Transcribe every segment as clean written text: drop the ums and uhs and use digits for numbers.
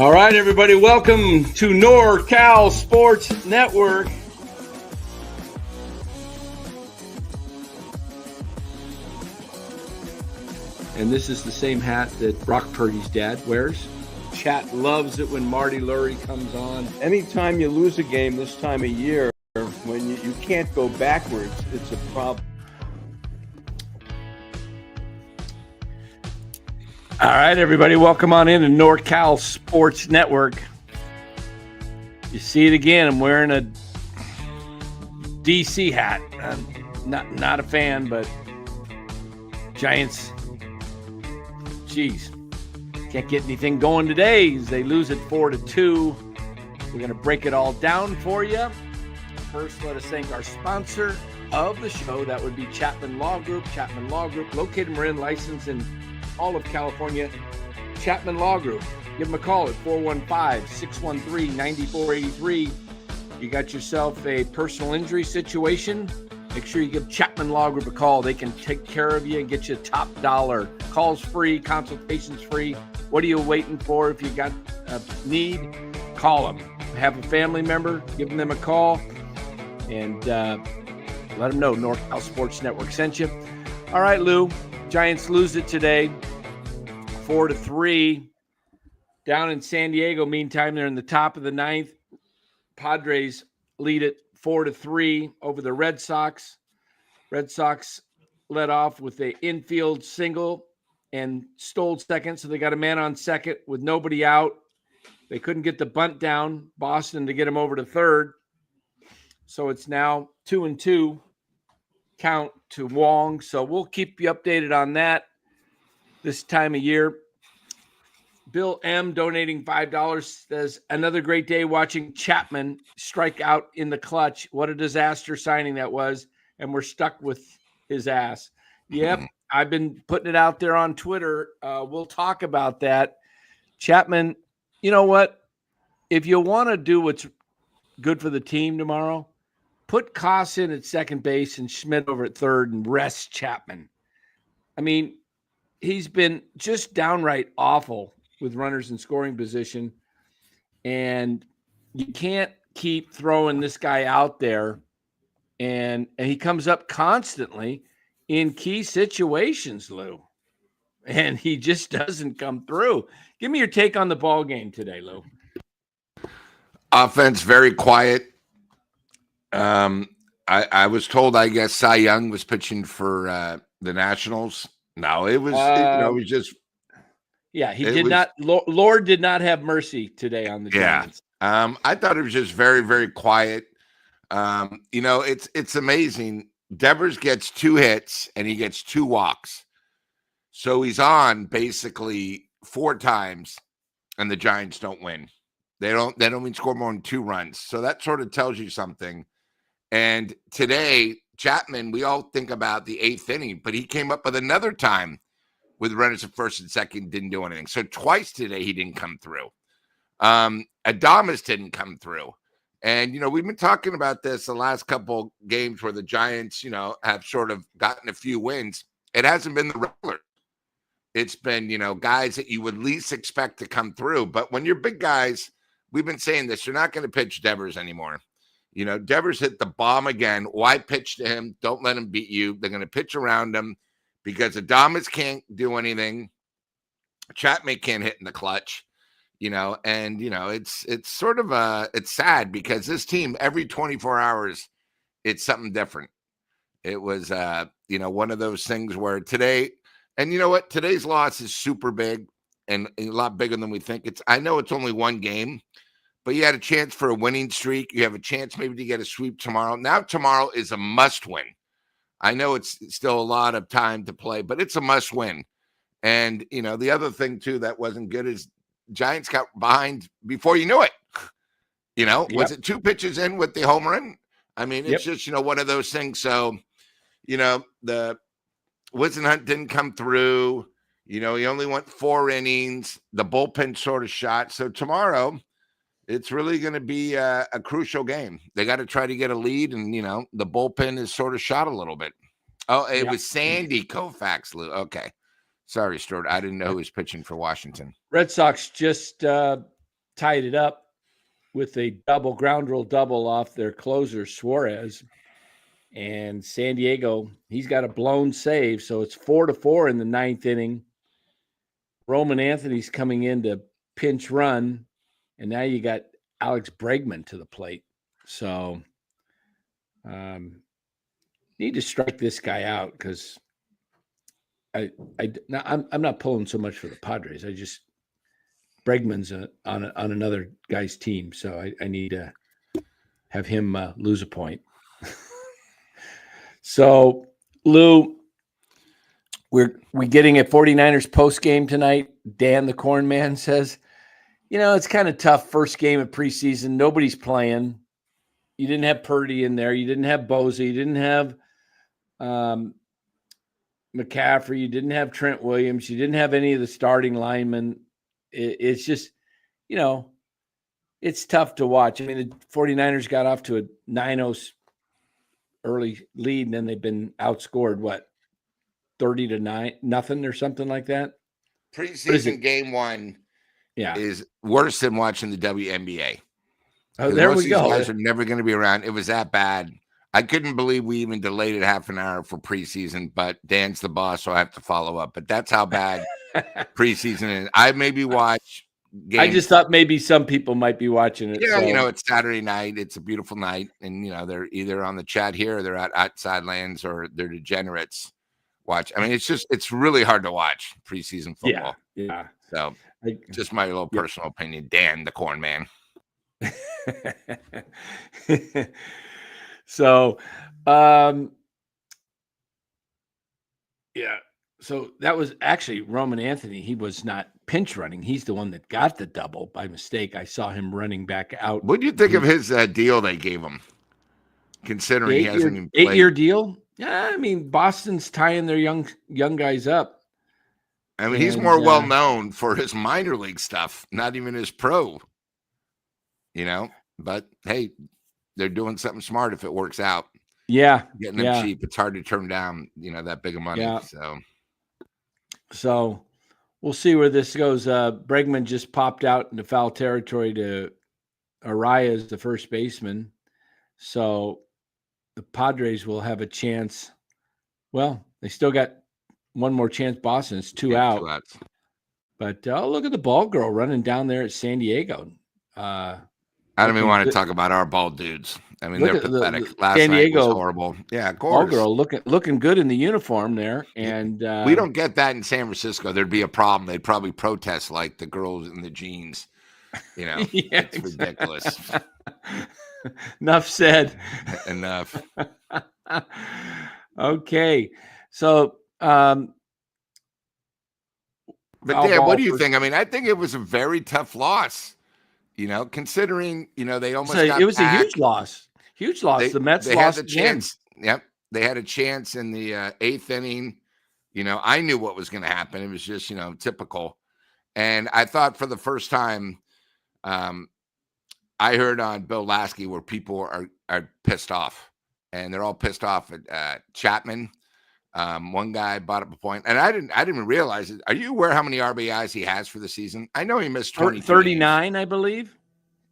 All right, everybody, welcome to NorCal Sports Network. And this is the same hat that Brock Purdy's dad wears. Chat loves it when Marty Lurie comes on. Anytime you lose a game this time of year, when you can't go backwards, it's a problem. All right, everybody, welcome on in to NorCal Sports Network. You see it again. I'm wearing a DC hat. I'm not a fan, but Giants, geez, can't get anything going today as they lose it 4-2. We're going to break it all down for you. First, let us thank our sponsor of the show. That would be Chapman Law Group. Chapman Law Group, located in Marin, licensed in all of California. Chapman Law Group. Give them a call at 415-613-9483. You got yourself a personal injury situation, make sure you give Chapman Law Group a call. They can take care of you and get you top dollar. Calls free, consultations free. What are you waiting for? If you got a need, call them. Have a family member, give them a call, and let them know NorCal Sports Network sent you. All right, Lou. Giants lose it today, 4-3. Down in San Diego, meantime, they're in the top of the ninth. Padres lead it 4-3 over the Red Sox. Red Sox led off with an infield single and stole second, so they got a man on second with nobody out. They couldn't get the bunt down, Boston, to get him over to third. So it's now 2-2 count to Wong. So we'll keep you updated on that this time of year. Bill M donating $5 says, another great day watching Chapman strike out in the clutch. What a disaster signing that was. And we're stuck with his ass. Yep. I've been putting it out there on Twitter. We'll talk about that. Chapman, you know what? If you want to do what's good for the team tomorrow, put Koss in at second base and Schmidt over at third and rest Chapman. I mean, he's been just downright awful with runners in scoring position. And you can't keep throwing this guy out there. And he comes up constantly in key situations, Lou. And he just doesn't come through. Give me your take on the ball game today, Lou. Offense very quiet. I was told, I guess, Cy Young was pitching for the Nationals. No, it was it was just. Yeah, he did not. Lord did not have mercy today on the Giants. I thought it was just very, very quiet. It's amazing. Devers gets 2 hits and he gets 2 walks. So he's on basically 4 times, and the Giants don't win. They don't even score more than 2 runs. So that sort of tells you something. And today, Chapman, we all think about the 8th inning, but he came up with another time with runners at first and second, didn't do anything. So twice today he didn't come through. Adames didn't come through. And, we've been talking about this the last couple games where the Giants, have sort of gotten a few wins. It hasn't been the regular. It's been, guys that you would least expect to come through. But when you're big guys, we've been saying this, you're not going to pitch Devers anymore. Devers hit the bomb again. Why pitch to him? Don't let him beat you. They're going to pitch around him because Adames can't do anything. Chapman can't hit in the clutch. It's sort of it's sad because this team every 24 hours, it's something different. It was, one of those things where today, and you know what? Today's loss is super big and a lot bigger than we think. I know it's only 1 game, but you had a chance for a winning streak. You have a chance maybe to get a sweep tomorrow. Now tomorrow is a must win. I know it's still a lot of time to play, but it's a must win. And, the other thing too that wasn't good is Giants got behind before you knew it. Was it 2 pitches in with the home run? I mean, it's just, one of those things. So, the Whisenhunt didn't come through. He only went 4 innings. The bullpen sort of shot. So tomorrow, it's really going to be a crucial game. They got to try to get a lead, and, the bullpen is sort of shot a little bit. Oh, it was Sandy Koufax, Lou. Okay. Sorry, Stuart. I didn't know who was pitching for Washington. Red Sox just tied it up with a ground rule double off their closer, Suarez. And San Diego, he's got a blown save. So it's 4-4 in the ninth inning. Roman Anthony's coming in to pinch run. And now you got Alex Bregman to the plate. So need to strike this guy out because I'm not pulling so much for the Padres. Bregman's on another guy's team, so I need to have him lose a point. So, Lou, we getting a 49ers post game tonight. Dan the Corn Man says, it's kind of tough first game of preseason. Nobody's playing. You didn't have Purdy in there. You didn't have Bosa. You didn't have McCaffrey. You didn't have Trent Williams. You didn't have any of the starting linemen. It's just, it's tough to watch. I mean, the 49ers got off to a 9-0 early lead, and then they've been outscored, 30-0 or something like that? Preseason game one is worse than watching the WNBA. Oh, there we go. These guys are never going to be around. It was that bad. I couldn't believe we even delayed it half an hour for preseason, but Dan's the boss, so I have to follow up. But that's how bad preseason is. I maybe watch games. I just thought maybe some people might be watching it. Yeah, so. It's Saturday night. It's a beautiful night. And, they're either on the chat here or they're at outside lands or they're degenerates watch. I mean, it's really hard to watch preseason football. Yeah. So just my little personal opinion. Dan, the Corn Man. So, so that was actually Roman Anthony. He was not pinch running. He's the one that got the double by mistake. I saw him running back out. What do you think of his deal they gave him? Considering he hasn't even played. 8-year deal? Yeah, I mean, Boston's tying their young guys up. I mean, he's more well known for his minor league stuff, not even his pro. But hey, they're doing something smart if it works out. Yeah. Getting them cheap. It's hard to turn down, that big of money. Yeah. So we'll see where this goes. Bregman just popped out into foul territory to Arias, the first baseman. So the Padres will have a chance. Well, they still got one more chance. Boston is two out. 2 outs. But look at the ball girl running down there at San Diego. I don't even want to talk about our ball dudes. I mean, they're pathetic. Last San Diego night was horrible. Yeah, of Ball course. girl looking good in the uniform there. And we don't get that in San Francisco. There'd be a problem. They'd probably protest like the girls in the jeans. It's ridiculous. Enough said. Enough. Okay. So, but Dan, what do you think? I mean, I think it was a very tough loss. Considering, they almost got it was back. A huge loss. Huge loss. The Mets lost had the chance. Yep. They had a chance in the 8th inning. I knew what was going to happen. It was just, typical. And I thought for the first time, I heard on Bill Lasky where people are pissed off. And they're all pissed off at Chapman. One guy brought up a point, and I didn't even realize it. Are you aware how many RBIs he has for the season? I know he missed 39, I believe.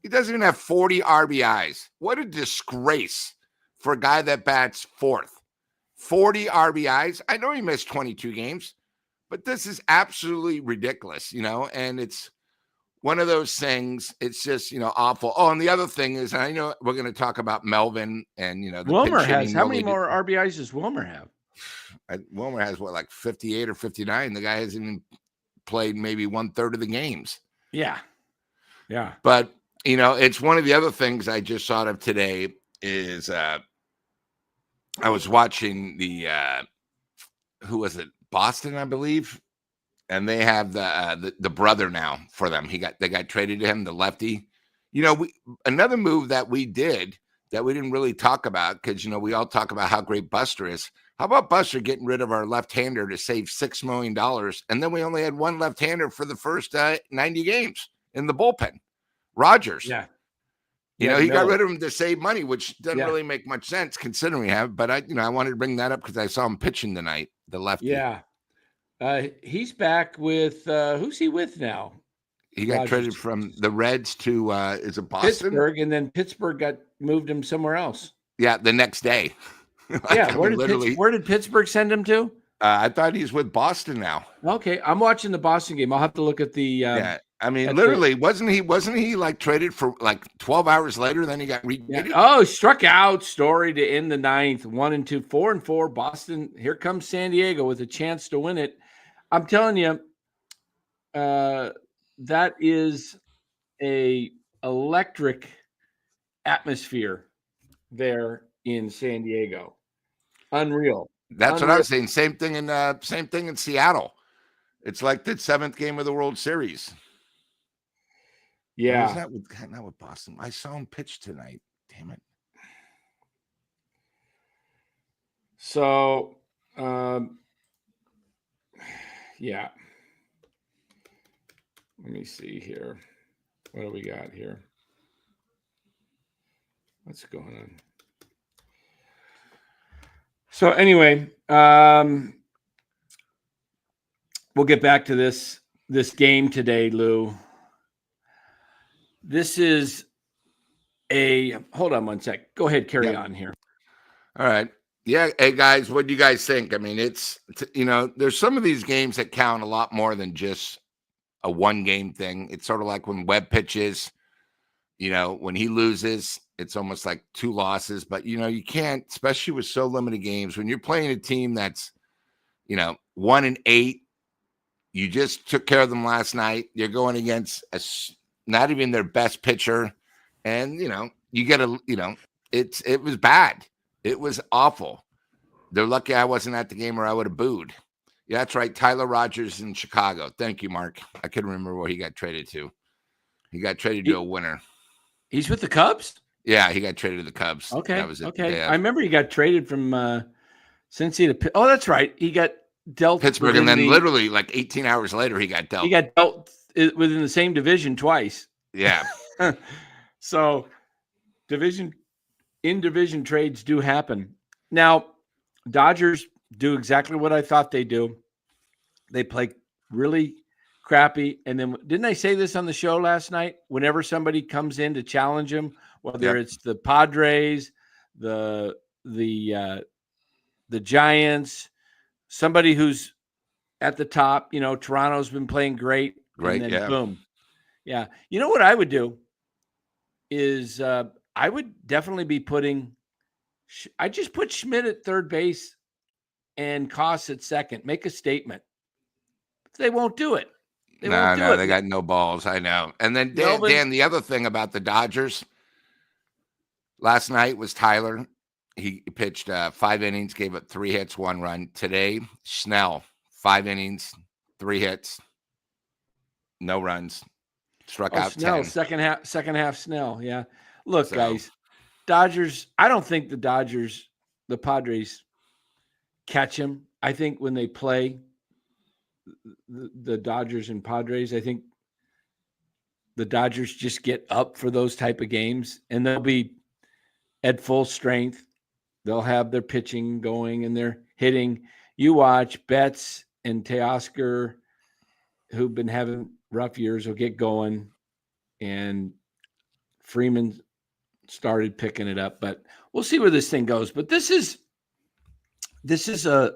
He doesn't even have 40 RBIs. What a disgrace for a guy that bats fourth. 40 RBIs. I know he missed 22 games, but this is absolutely ridiculous, and it's one of those things. It's just, awful. Oh, and the other thing is, I know we're going to talk about Melvin and, Wilmer has, how many more RBIs does Wilmer have? Wilmer has 58 or 59. The guy hasn't even played maybe 1/3 of the games. Yeah. But it's one of the other things I just thought of today is I was watching the who was it? Boston, I believe, and they have the brother now for them. They got traded to him, the lefty. Another move that we did that we didn't really talk about because we all talk about how great Buster is. How about Buster getting rid of our left-hander to save $6 million? And then we only had one left-hander for the first 90 games in the bullpen. Rogers. Yeah. He got rid of him to save money, which doesn't really make much sense considering we have. But I wanted to bring that up because I saw him pitching tonight, the lefty. Yeah. He's back with who's he with now? He got Rogers. traded from the Reds to is it Boston? Pittsburgh, and then Pittsburgh moved him somewhere else. Yeah, the next day. Yeah, where did Pittsburgh send him to? I thought he's with Boston now. Okay, I'm watching the Boston game. I'll have to look at the. Yeah, I mean, literally, wasn't he like traded for like 12 hours later? Then he got retraded. Yeah. Oh, struck out. Story to end the ninth. 1-2, 4-4. Boston. Here comes San Diego with a chance to win it. I'm telling you, that is a electric atmosphere there in San Diego. Unreal. That's what I was saying. Same thing in Seattle. It's like the 7th game of the World Series. Yeah. Not with Boston. I saw him pitch tonight. Damn it. So, yeah. Let me see here. What do we got here? What's going on? So anyway, we'll get back to this game today, Lou. This is hold on one sec. Go ahead, carry on here. All right. Yeah. Hey guys, what do you guys think? I mean, there's some of these games that count a lot more than just a 1-game thing. It's sort of like when Webb pitches, when he loses, it's almost like 2 losses, but you can't, especially with so limited games, when you're playing a team that's, 1-8, you just took care of them last night. You're going against not even their best pitcher. And, you get it was bad. It was awful. They're lucky I wasn't at the game or I would have booed. Yeah, that's right. Tyler Rogers in Chicago. Thank you, Mark. I couldn't remember where he got traded to. He got traded to a winner. He's with the Cubs? Yeah, he got traded to the Cubs. Okay. That was it. Okay. Yeah. I remember he got traded from Cincy to that's right. He got dealt Pittsburgh, and then literally like 18 hours later, he got dealt. He got dealt within the same division twice. Yeah. So in-division trades do happen. Now, Dodgers do exactly what I thought they do. They play really crappy. And then didn't I say this on the show last night? Whenever somebody comes in to challenge them, whether it's the Padres, the Giants, somebody who's at the top, Toronto's been playing great. Right. And then boom. Yeah. You know what I would do is I would definitely be I just put Schmidt at third base and Koss at second. Make a statement. They won't do it. They got no balls. I know. And then Dan, the other thing about the Dodgers last night was Tyler. He pitched 5 innings, gave up 3 hits, 1 run. Today, Snell, 5 innings, 3 hits, no runs, struck out Snell, 10. Second half Snell. Yeah. Look, guys, Dodgers. I don't think the Padres catch him. I think when they play the Dodgers and Padres, I think the Dodgers just get up for those type of games, and they'll be at full strength. They'll have their pitching going and their hitting. You watch Betts and Teoscar, who've been having rough years, will get going, and Freeman started picking it up. But we'll see where this thing goes. But this is a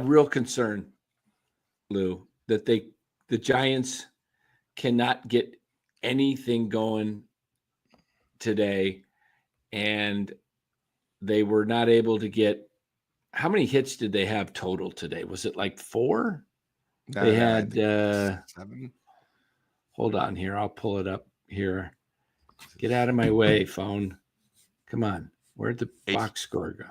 real concern, Lou, that the Giants cannot get anything going today, and they were not able to get. How many hits did they have total today? Was it like 4? No, they had 7. Hold on here. I'll pull it up here. Get out of my way, phone. Come on. Where'd the box score go?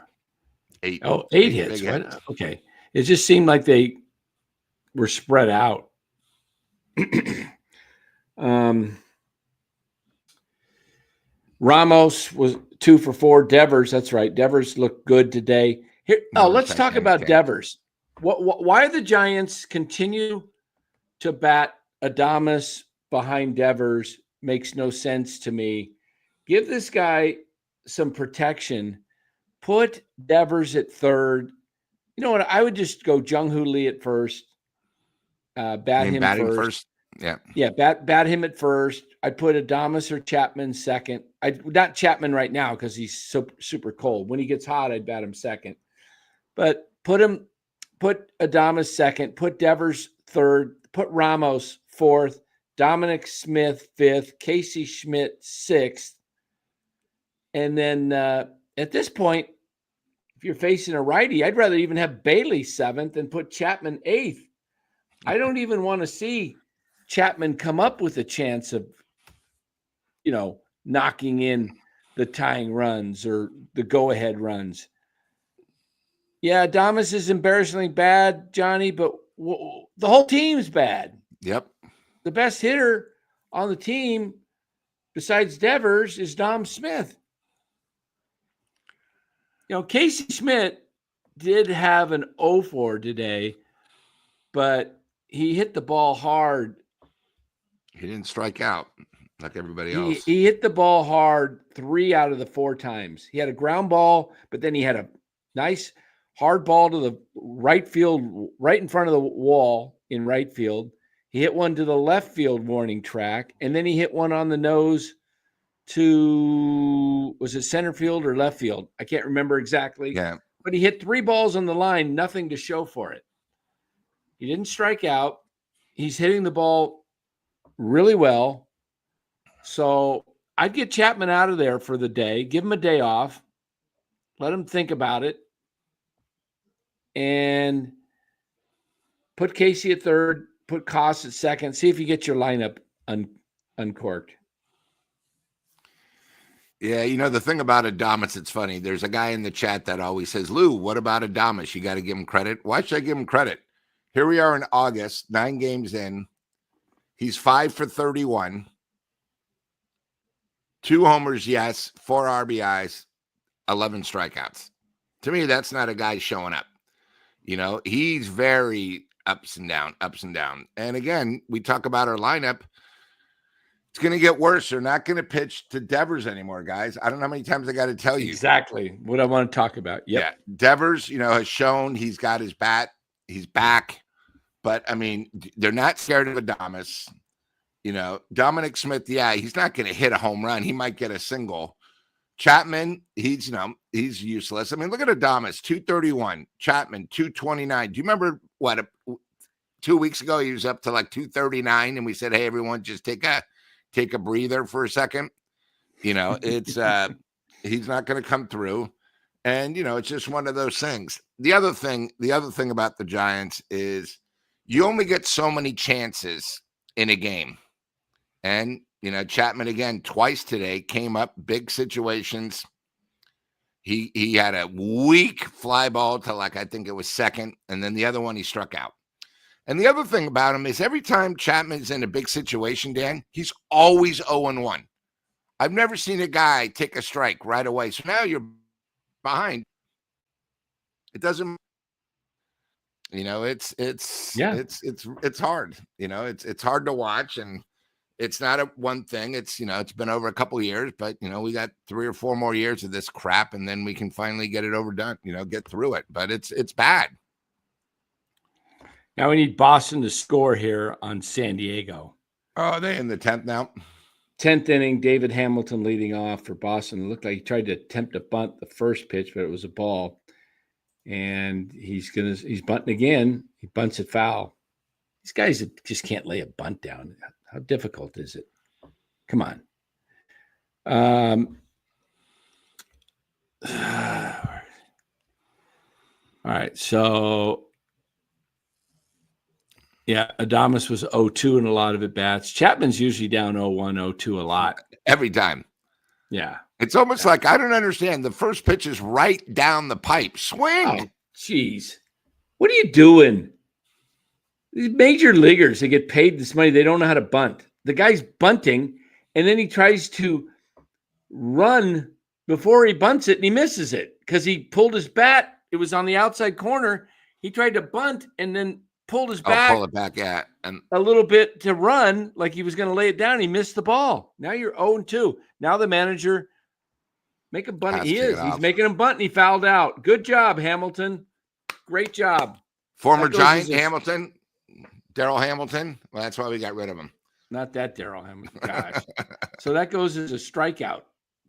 8. Oh, 8 hits. What? Okay. It just seemed like they were spread out. Ramos was 2 for 4. Devers, that's right. Devers looked good today. Here, let's talk about Devers. Why the Giants continue to bat Adames behind Devers makes no sense to me. Give this guy some protection. Put Devers at third. You know what? I would just go Jung-Hoo Lee at first. bat him batting first. Yeah. Yeah, bat him at first. I'd put Adames or Chapman second. Not Chapman right now because he's super cold. When he gets hot, I'd bat him second. But put Adames second, put Devers third, put Ramos fourth, Dominic Smith fifth, Casey Schmidt sixth. And then at this point, if you're facing a righty, I'd rather even have Bailey seventh and put Chapman eighth. I don't even want to see Chapman come up with a chance of, knocking in the tying runs or the go-ahead runs. Yeah, Adames is embarrassingly bad, Johnny, but the whole team's bad. Yep. The best hitter on the team, besides Devers, is Dom Smith. Casey Schmidt did have an 0-4 today, but he hit the ball hard. He didn't strike out like everybody else. He hit the ball hard 3 out of the 4 times. He had a ground ball, but then he had a nice hard ball to the right field, right in front of the wall in right field. He hit one to the left field warning track, and then he hit one on the nose to, was it center field or left field? I can't remember exactly. Yeah. But he hit 3 balls on the line, nothing to show for it. He didn't strike out. He's hitting the ball really well. So I'd get Chapman out of there for the day, give him a day off, let him think about it, and put Casey at third, put Koss at second, see if you get your lineup uncorked. Yeah, the thing about Adames, it's funny. There's a guy in the chat that always says, Lou, what about Adames? You got to give him credit. Why should I give him credit? Here we are in August, 9 games in. He's 5 for 31. 2 homers, yes. 4 RBIs, 11 strikeouts. To me, that's not a guy showing up. He's very ups and down. And again, we talk about our lineup. It's going to get worse. They're not going to pitch to Devers anymore, guys. I don't know how many times I got to tell you. Exactly what I want to talk about. Yep. Yeah. Devers, has shown he's got his bat. He's back. But, they're not scared of Adames. Dominic Smith, he's not going to hit a home run. He might get a single. Chapman, he's useless. Look at Adames, 231. Chapman, 229. Do you remember 2 weeks ago he was up to like 239, and we said, hey, everyone, just take a breather for a second. It's he's not going to come through. And it's just one of those things. The other thing about the Giants is you only get so many chances in a game. And Chapman again twice today came up big situations. He had a weak fly ball to I think it was second, and then the other one he struck out. And the other thing about him is every time Chapman's in a big situation, Dan, he's always 0-1. I've never seen a guy take a strike right away. So now you're behind. It doesn't. It's hard. It's hard to watch, and it's not a one thing. It's it's been over a couple of years, but we got 3 or 4 more years of this crap, and then we can finally get it overdone. Get through it. But it's bad. Now we need Boston to score here on San Diego. Oh, are they in the 10th now? 10th inning, David Hamilton leading off for Boston. It looked like he tried to attempt to bunt the first pitch, but it was a ball. And he's bunting again. He bunts it foul. These guys just can't lay a bunt down. How difficult is it? Come on. All right. So, yeah, Adames was 0-2 in a lot of at-bats. Chapman's usually down 0-1, 0-2 a lot. Every time. Yeah. It's almost like I don't understand. The first pitch is right down the pipe. Swing. Jeez. What are you doing? These major leaguers, they get paid this money. They don't know how to bunt. The guy's bunting, and then he tries to run before he bunts it, and he misses it because he pulled his bat. It was on the outside corner. He tried to bunt and then pulled his bat. Pull it back, yeah. And a little bit to run like he was going to lay it down. He missed the ball. Now you're 0-2. Now the manager make a bunt. He's making him bunt, and he fouled out. Good job, Hamilton. Great job. Former Giant Hamilton Darrell Hamilton. Well, that's why we got rid of him. Not that Darrell Hamilton. Gosh. So that goes as a strikeout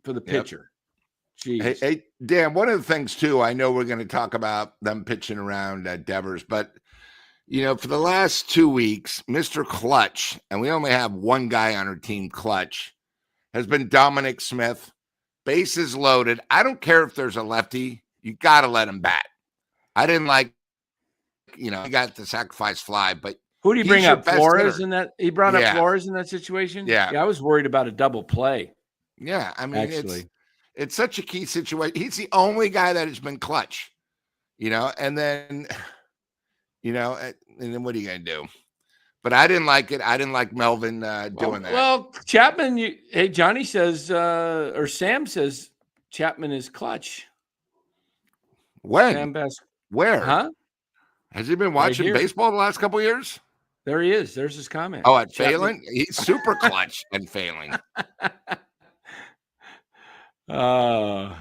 for the pitcher. Jeez. Hey, Dan, one of the things, too, I know we're going to talk about them pitching around Devers, but, for the last 2 weeks, Mr. Clutch, and we only have one guy on our team, Clutch, has been Dominic Smith. Bases loaded. I don't care if there's a lefty. You got to let him bat. I didn't like, he got the sacrifice fly, but who did he bring up? Flores in that? He brought up Flores in that situation? Yeah. I was worried about a double play. Yeah. I mean, actually, it's such a key situation. He's the only guy that has been clutch, and then, and then what are you going to do? But I didn't like it. I didn't like Melvin doing that. Well, Chapman, Johnny says, or Sam says Chapman is clutch. When? Where? Huh? Has he been watching baseball the last couple of years? There he is. There's his comment. Oh, at Phelan? He's super clutch and failing. Well,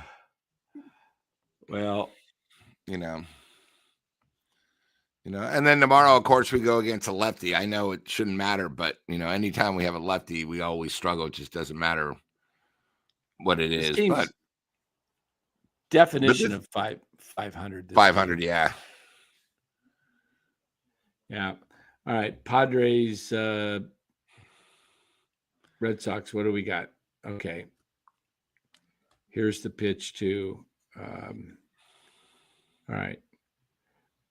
and then tomorrow, of course, we go against a lefty. I know it shouldn't matter, but anytime we have a lefty, we always struggle. It just doesn't matter what it is. But definition of 500. 500, yeah. Yeah. All right. Padres, Red Sox. What do we got? Okay. Here's the pitch to. All right.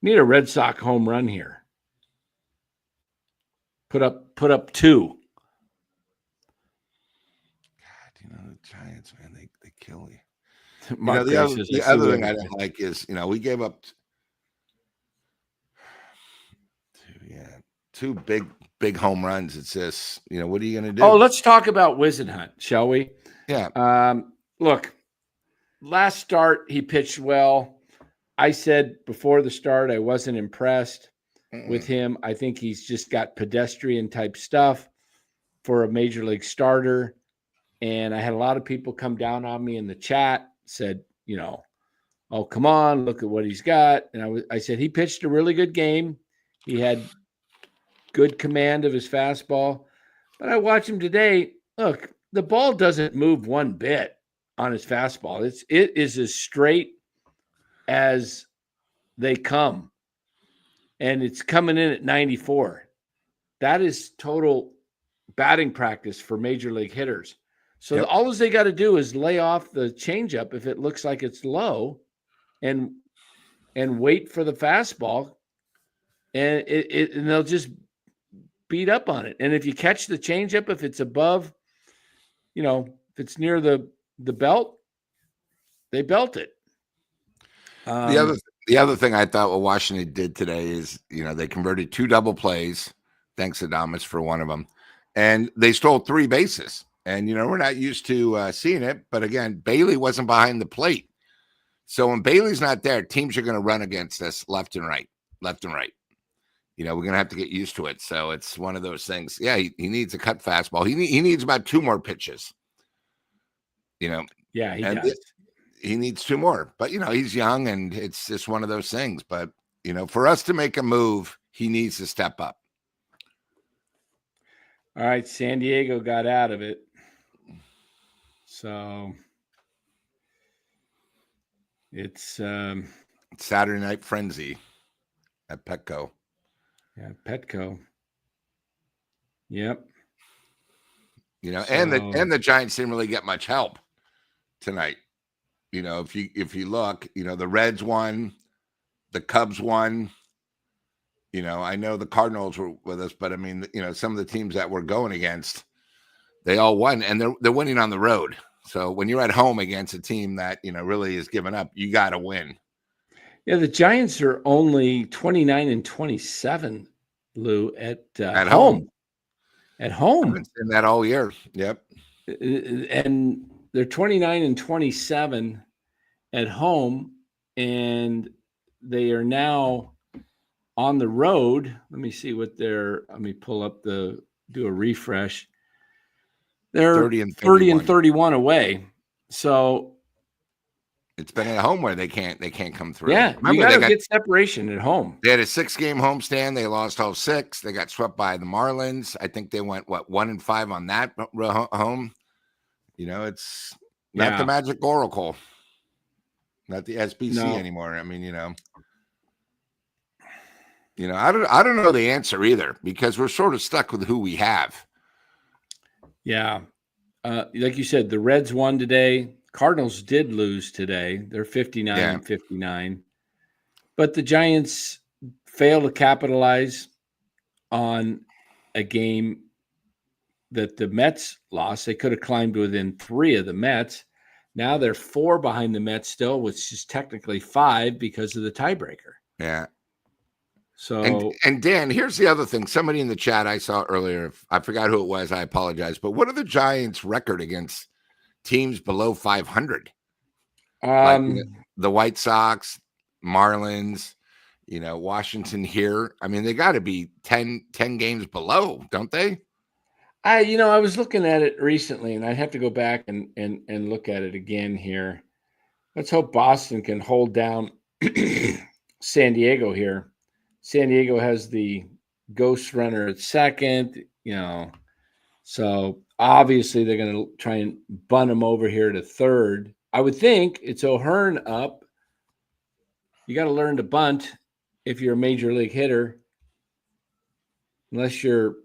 Need a Red Sox home run here. Put up 2. God, the Giants, man, they kill you. The other thing I don't like is, we gave up two big home runs. It's just, what are you going to do? Oh, let's talk about Wisenhunt, shall we? Yeah. Look, last start he pitched well. I said before the start I wasn't impressed with him. I think he's just got pedestrian type stuff for a major league starter. And I had a lot of people come down on me in the chat, said, oh, come on, look at what he's got. And I said he pitched a really good game. He had good command of his fastball. But I watched him today. Look, the ball doesn't move one bit on his fastball. It is as straight as they come. And it's coming in at 94. That is total batting practice for major league hitters. So all they got to do is lay off the changeup if it looks like it's low and wait for the fastball. And and they'll just beat up on it. And if you catch the changeup, if it's above, if it's near the belt, they belt it. The other thing I thought what Washington did today is, they converted 2 double plays, thanks to Adames for one of them, and they stole 3 bases. And, we're not used to seeing it. But again, Bailey wasn't behind the plate. So when Bailey's not there, teams are going to run against us left and right. We're going to have to get used to it. So it's one of those things. Yeah, he needs a cut fastball. He needs about 2 more pitches. Yeah, he does. He needs 2 more. But, he's young, and it's just one of those things. But, for us to make a move, he needs to step up. All right, San Diego got out of it. So it's Saturday Night Frenzy at Petco. Yeah, Petco. Yep. And the Giants didn't really get much help tonight. If you look, the Reds won, the Cubs won. I know the Cardinals were with us, but I mean, some of the teams that we're going against, they all won, and they're winning on the road. So when you're at home against a team that, really is giving up, you got to win. Yeah, the Giants are only 29-27, Lou, at home. At home. I've been saying that all year. Yep. And they're 29-27 at home, and they are now on the road. Let me see what let me pull up do a refresh. They're 30 and 31 away. So It's been at home where they can't come through. Yeah, Remember, you got to get separation at home. They had a 6-game homestand. They lost all 6. They got swept by the Marlins. I think they went 1-5 on that home. You know, it's not the Magic Oracle, not the SBC anymore. I mean, you know, I don't know the answer either, because we're sort of stuck with who we have. Yeah, like you said, the Reds won today. Cardinals did lose today. They're 59-59. But the Giants failed to capitalize on a game that the Mets lost. They could have climbed within 3 of the Mets. Now they're 4 behind the Mets still, which is technically 5 because of the tiebreaker. Yeah. So and Dan, here's the other thing. Somebody in the chat I saw earlier, I forgot who it was. I apologize. But what are the Giants' record against teams below 500? Like the White Sox, Marlins, Washington here. I mean, they got to be 10 games below, don't they? I was looking at it recently, and I'd have to go back and look at it again here. Let's hope Boston can hold down San Diego here. San Diego has the ghost runner at second, so obviously they're going to try and bunt them over here to third. I would think it's O'Hearn up. You got to learn to bunt if you're a major league hitter, unless you're,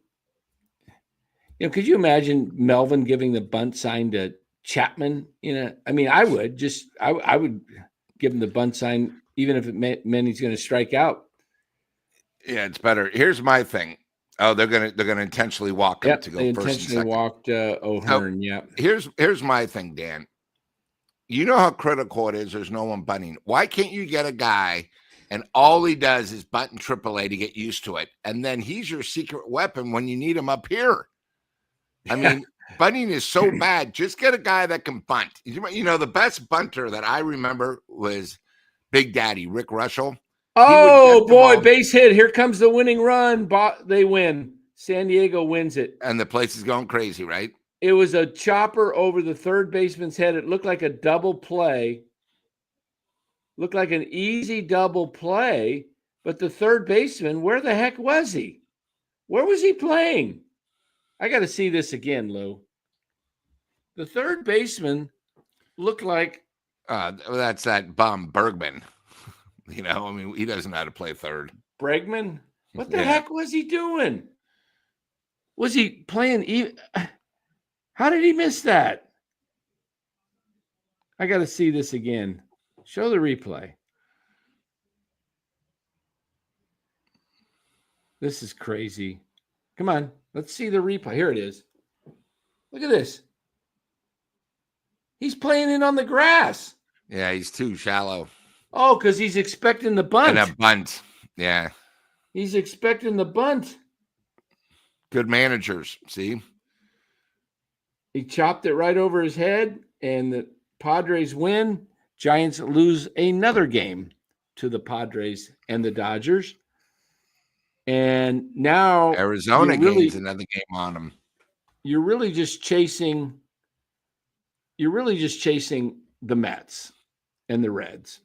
could you imagine Melvin giving the bunt sign to Chapman? I mean, I would give him the bunt sign, even if it meant he's going to strike out. Yeah, it's better. Here's my thing. Oh, they're gonna intentionally walk him to go they first. Intentionally walked O'Hearn. Here's my thing, Dan. You know how critical it is. There's no one bunting. Why can't you get a guy and all he does is bunt in AAA to get used to it, and then he's your secret weapon when you need him up here? I mean, bunting is so bad. Just get a guy that can bunt. The best bunter that I remember was Big Daddy Rick Russell. Oh, boy, base hit. Here comes the winning run. They win. San Diego wins it. And the place is going crazy, right? It was a chopper over the third baseman's head. It looked like a double play. Looked like an easy double play. But the third baseman, where the heck was he? Where was he playing? I got to see this again, Lou. The third baseman looked like... that's that bum Bergman. He doesn't know how to play third. Bregman? What the heck was he doing? Was he playing? How did he miss that? I got to see this again. Show the replay. This is crazy. Come on. Let's see the replay. Here it is. Look at this. He's playing in on the grass. Yeah, he's too shallow. Oh, because he's expecting the bunt. And a bunt. Yeah. He's expecting the bunt. Good managers. See? He chopped it right over his head, and the Padres win. Giants lose another game to the Padres and the Dodgers. And now Arizona gains another game on them. You're really just chasing the Mets and the Reds.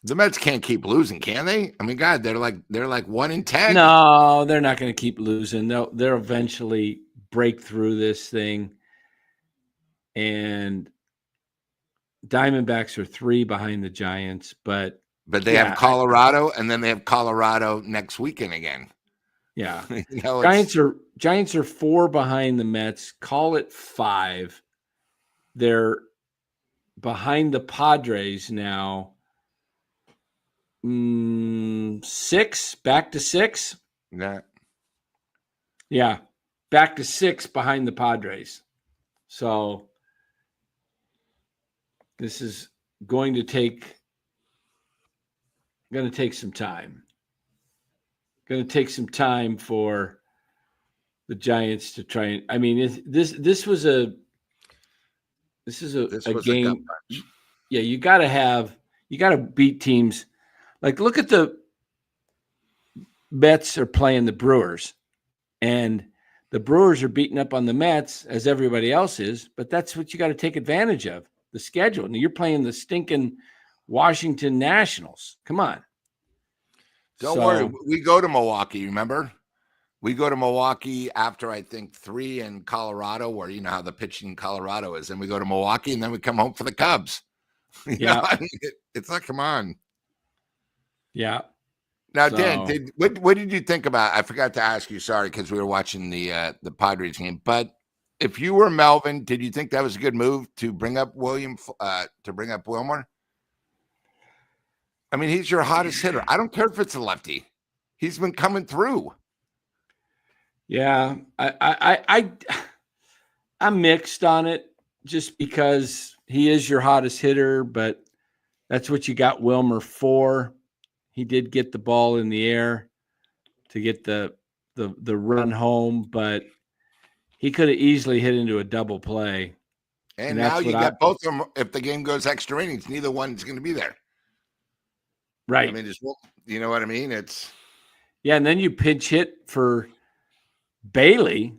The Mets can't keep losing, can they? I mean, God, they're like 1-10. No, they're not going to keep losing. They'll eventually break through this thing. And Diamondbacks are 3 behind the Giants, but they have Colorado, and then they have Colorado next weekend again. Yeah, Giants are 4 behind the Mets. Call it 5. They're behind the Padres now. 6, back to 6. Yeah, back to 6 behind the Padres. So this is going to take some time. Going to take some time for the Giants to try and. I mean, this is a game. Yeah, you got to beat teams. Like, look at the Mets are playing the Brewers, and the Brewers are beating up on the Mets as everybody else is, but that's what you got to take advantage of. the schedule. And you're playing the stinking Washington Nationals. Come on. Don't worry. We go to Milwaukee, remember? We go to Milwaukee after, I think, 3 in Colorado, where you know how the pitching in Colorado is. And we go to Milwaukee, and then we come home for the Cubs. Yeah. I mean, it's like, come on. Yeah. Now, Dan, what did you think about? I forgot to ask you. Sorry, because we were watching the Padres game. But if you were Melvin, did you think that was a good move to bring up William? To bring up Wilmer? I mean, he's your hottest hitter. I don't care if it's a lefty. He's been coming through. Yeah, I'm mixed on it just because he is your hottest hitter, but that's what you got Wilmer for. He did get the ball in the air to get the run home, but he could have easily hit into a double play. And now you got both of them. If the game goes extra innings, neither one's going to be there. Right. I mean, you know what I mean? Yeah, and then you pinch hit for Bailey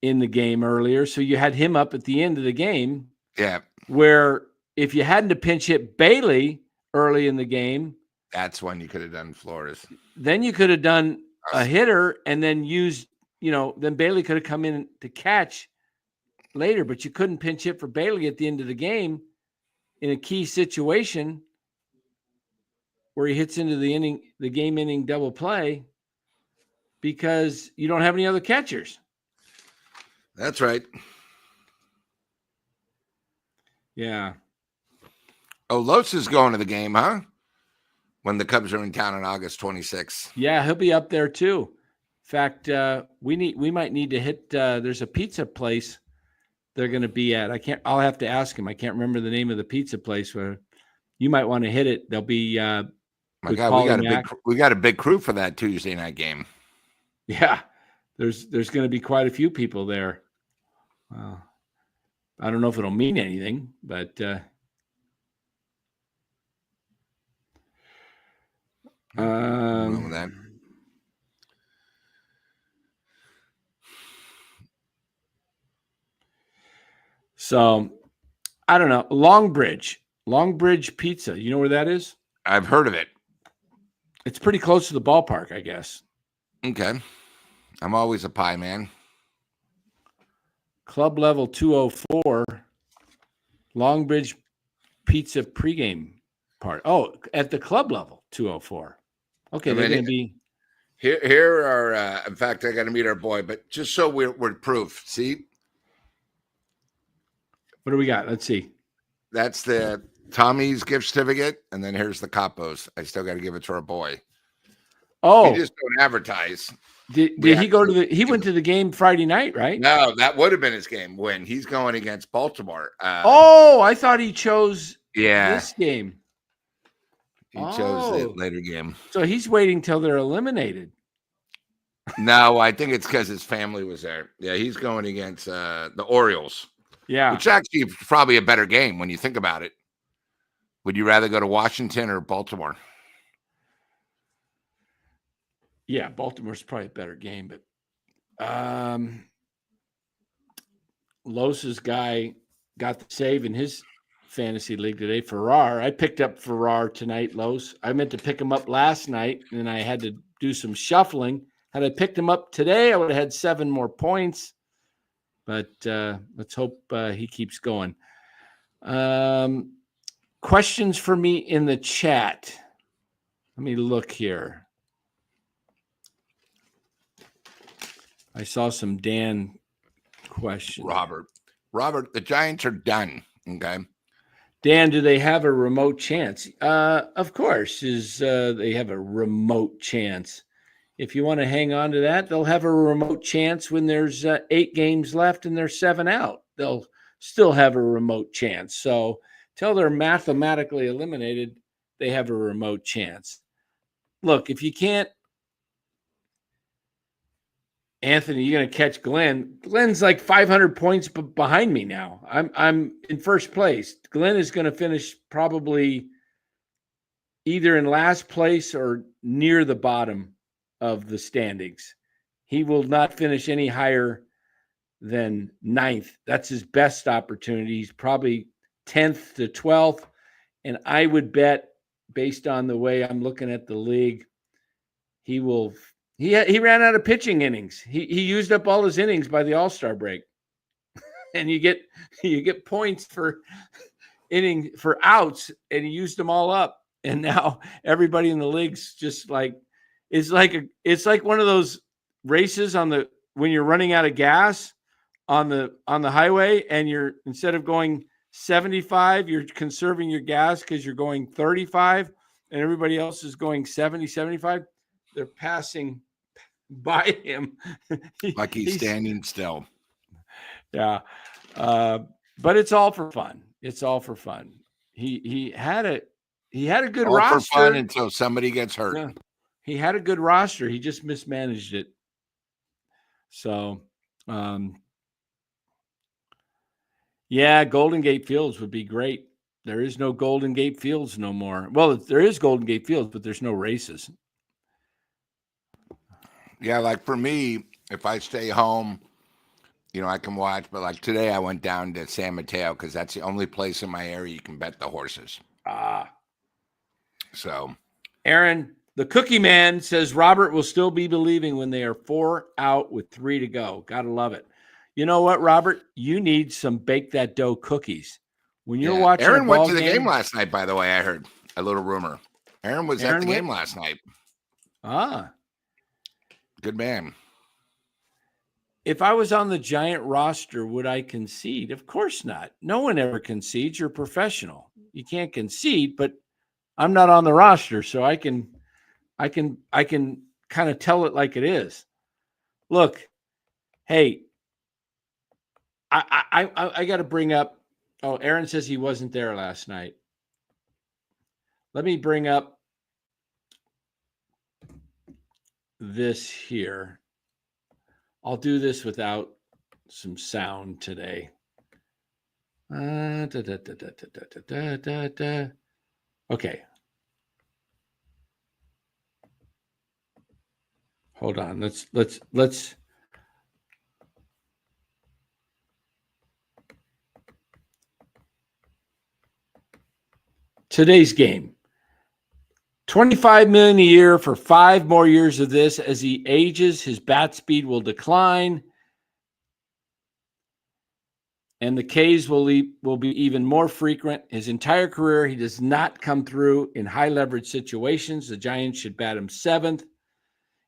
in the game earlier, so you had him up at the end of the game. Yeah. Where if you hadn't to pinch hit Bailey early in the game, that's when you could have done Flores. Then you could have done a hitter and then used, then Bailey could have come in to catch later, but you couldn't pinch hit for Bailey at the end of the game in a key situation where he hits into the game inning double play because you don't have any other catchers. That's right. Yeah. Oh, Los is going to the game, huh? When the Cubs are in town on August 26th. Yeah, he'll be up there too. In fact, we might need to hit. There's a pizza place they're going to be at. I'll have to ask him. I can't remember the name of the pizza place where you might want to hit it. They'll be. My God, we got a big crew for that Tuesday night game. Yeah, there's going to be quite a few people there. I don't know if it'll mean anything, but so I don't know. Longbridge Pizza. You know where that is? I've heard of it. It's pretty close to the ballpark, I guess. Okay. I'm always a pie man. Club level 204. Longbridge Pizza pregame part. Oh, at the club level 204. Okay, they're going to be. Here are, in fact, I got to meet our boy, but just so we're proof. See? What do we got? Let's see. That's the Tommy's gift certificate, and then here's the Capos. I still got to give it to our boy. Oh, we just don't advertise. Did he go to he went to the game Friday night, right? No, that would have been his game when he's going against Baltimore. I thought he chose this game. He chose the later game. So he's waiting till they're eliminated. No, I think it's because his family was there. Yeah, he's going against the Orioles. Yeah. Which actually is probably a better game when you think about it. Would you rather go to Washington or Baltimore? Yeah, Baltimore's probably a better game, but Los's guy got the save in his fantasy league today. Farrar. I picked up Farrar tonight, Los. I meant to pick him up last night, and I had to do some shuffling. Had I picked him up today, I would have had 7 more points. But let's hope he keeps going. Questions for me in the chat. Let me look here. I saw some Dan questions. Robert, the Giants are done. Okay. Dan, do they have a remote chance? Of course, they have a remote chance. If you want to hang on to that, they'll have a remote chance when there's 8 games left and they're 7 out. They'll still have a remote chance. So till they're mathematically eliminated, they have a remote chance. Look, if you can't, Anthony, you're going to catch Glenn. Glenn's like 500 points behind me now. I'm in first place. Glenn is going to finish probably either in last place or near the bottom of the standings. He will not finish any higher than 9th. That's his best opportunity. He's probably 10th to 12th. And I would bet, based on the way I'm looking at the league, he ran out of pitching innings. He used up all his innings by the All-Star break. And you get points for outs, and he used them all up. And now everybody in the league's just like, it's like one of those races when you're running out of gas on the highway, and you're, instead of going 75, you're conserving your gas because you're going 35 and everybody else is going 70, 75. They're passing by him. Like he's standing still. Yeah. But it's all for fun. It's all for fun. He had a good all roster. For fun until somebody gets hurt. Yeah. He had a good roster. He just mismanaged it. So, yeah, Golden Gate Fields would be great. There is no Golden Gate Fields no more. Well, there is Golden Gate Fields, but there's no races. Yeah, like for me, if I stay home, I can watch. But like today, I went down to San Mateo because that's the only place in my area you can bet the horses. So, Aaron, the Cookie Man, says Robert will still be believing when they are 4 out with 3 to go. Gotta love it. You know what, Robert? You need some bake that dough cookies. When you're watching, Aaron went to the game last night, by the way. I heard a little rumor. Aaron was at the game last night. Good man. If I was on the Giant roster, would I concede? Of course not. No one ever concedes. You're professional. You can't concede, but I'm not on the roster, so I can kind of tell it like it is. Look, hey, I got to bring up. Oh, Aaron says he wasn't there last night. Let me bring up this here. I'll do this without some sound today. Okay. Hold on. Let's today's game. $25 million a year for 5 more years of this. As he ages, his bat speed will decline, and the Ks will be even more frequent. His entire career, he does not come through in high leverage situations. The Giants should bat him 7th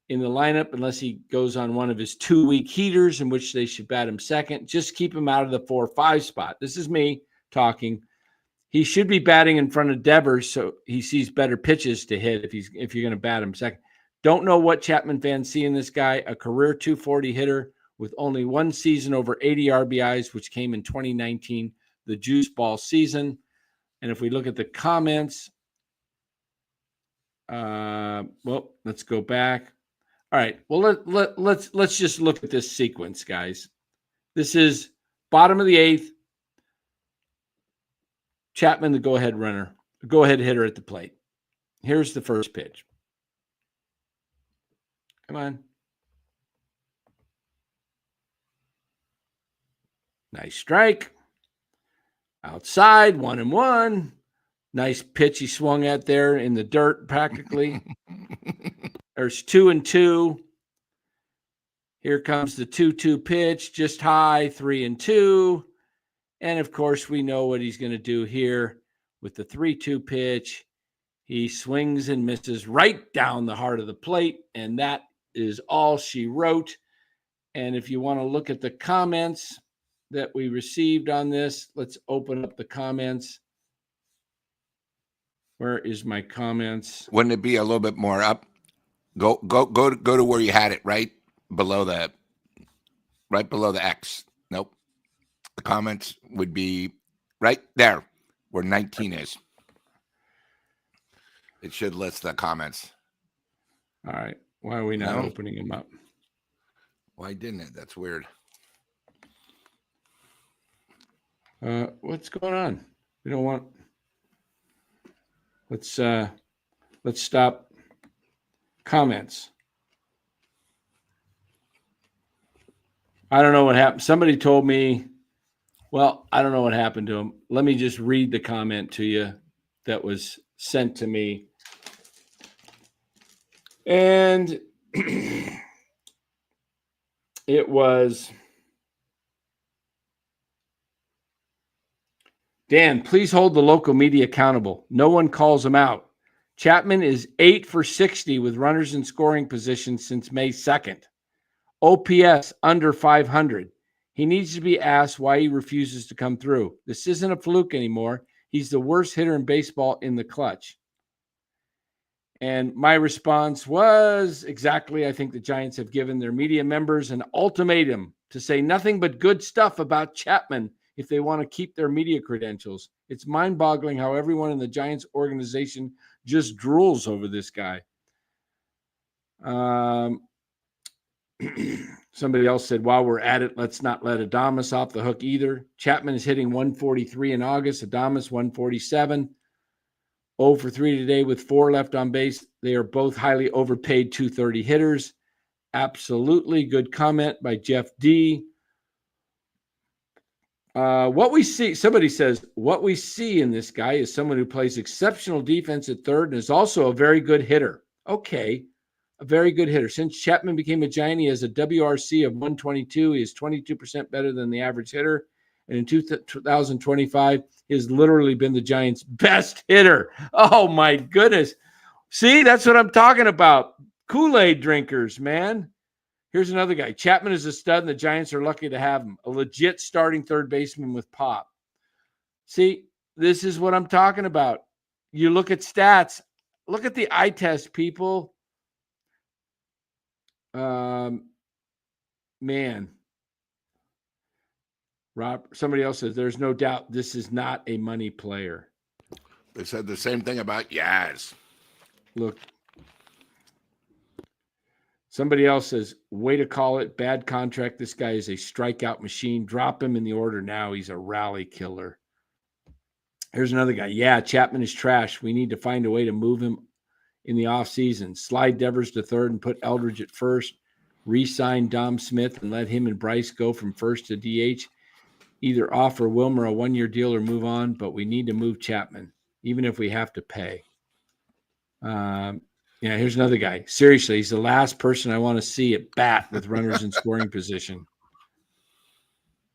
in the lineup unless he goes on one of his 2-week heaters, in which they should bat him 2nd. Just keep him out of the 4-5 spot. This is me talking. He should be batting in front of Devers so he sees better pitches to hit if you're going to bat him 2nd. Don't know what Chapman fans see in this guy, a career 240 hitter with only 1 season over 80 RBIs, which came in 2019, the juice ball season. And if we look at the comments, let's go back. All right. Well, let's just look at this sequence, guys. This is bottom of the 8th. Chapman, the go-ahead hitter at the plate. Here's the first pitch. Come on. Nice strike. Outside, 1-1. Nice pitch he swung at there in the dirt practically. There's 2-2. Here comes the 2-2 pitch, just high, 3-2. And, of course, we know what he's going to do here with the 3-2 pitch. He swings and misses right down the heart of the plate, and that is all she wrote. And if you want to look at the comments that we received on this, let's open up the comments. Where is my comments? Wouldn't it be a little bit more up? Go to where you had it, right below the X. Nope. The comments would be right there where 19 is. It should list the comments. All right. Why are we not opening them up? Why didn't it? That's weird. What's going on? We don't want. Let's stop comments. I don't know what happened. Somebody told me Well, I don't know what happened to him. Let me just read the comment to you that was sent to me. And it was, Dan, please hold the local media accountable. No one calls him out. Chapman is 8 for 60 with runners in scoring position since May 2nd. OPS under 500. He needs to be asked why he refuses to come through. This isn't a fluke anymore. He's the worst hitter in baseball in the clutch. And my response was exactly, I think the Giants have given their media members an ultimatum to say nothing but good stuff about Chapman if they want to keep their media credentials. It's mind-boggling how everyone in the Giants organization just drools over this guy. Somebody else said, while we're at it, let's not let Adames off the hook either. Chapman is hitting 143 in August, Adames 147. 0 for 3 today with 4 left on base. They are both highly overpaid 230 hitters. Absolutely. Good comment by Jeff D. What we see, somebody says, what we see in this guy is someone who plays exceptional defense at third and is also a very good hitter. Okay. A very good hitter. Since Chapman became a Giant, he has a WRC of 122. He is 22% better than the average hitter. And in 2025, he has literally been the Giants' best hitter. Oh, my goodness. See, that's what I'm talking about. Kool-Aid drinkers, man. Here's another guy. Chapman is a stud, and the Giants are lucky to have him. A legit starting third baseman with pop. See, this is what I'm talking about. You look at stats. Look at the eye test, people. Man. Rob, somebody else says, there's no doubt this is not a money player. They said the same thing about Yaz. Look. Somebody else says, way to call it. Bad contract. This guy is a strikeout machine. Drop him in the order now. He's a rally killer. Here's another guy. Yeah, Chapman is trash. We need to find a way to move him in the offseason. Slide Devers to third and put Eldridge at first. Re-sign Dom Smith and let him and Bryce go from first to DH. Either offer Wilmer a one-year deal or move on, but we need to move Chapman, even if we have to pay. Yeah, here's another guy. Seriously, he's the last person I want to see at bat with runners in scoring position.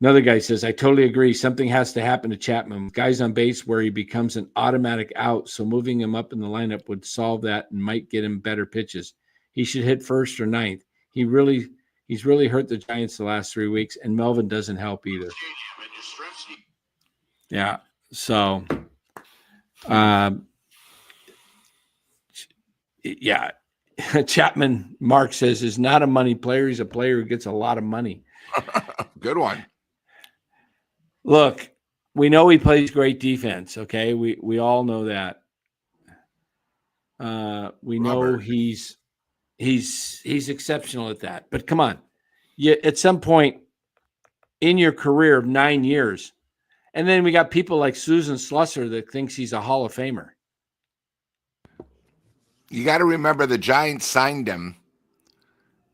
Another guy says, I totally agree. Something has to happen to Chapman. With guys on base where he becomes an automatic out, so moving him up in the lineup would solve that and might get him better pitches. He should hit first or ninth. He's really hurt the Giants the last 3 weeks, and Melvin doesn't help either. Yeah, so yeah, Chapman, Mark says, is not a money player. He's a player who gets a lot of money. Good one. Look, we know he plays great defense. Okay, we all know that. We know he's exceptional at that. But come on, at some point in your career of 9 years, and then we got people like Susan Slusser that thinks he's a Hall of Famer. You got to remember the Giants signed him.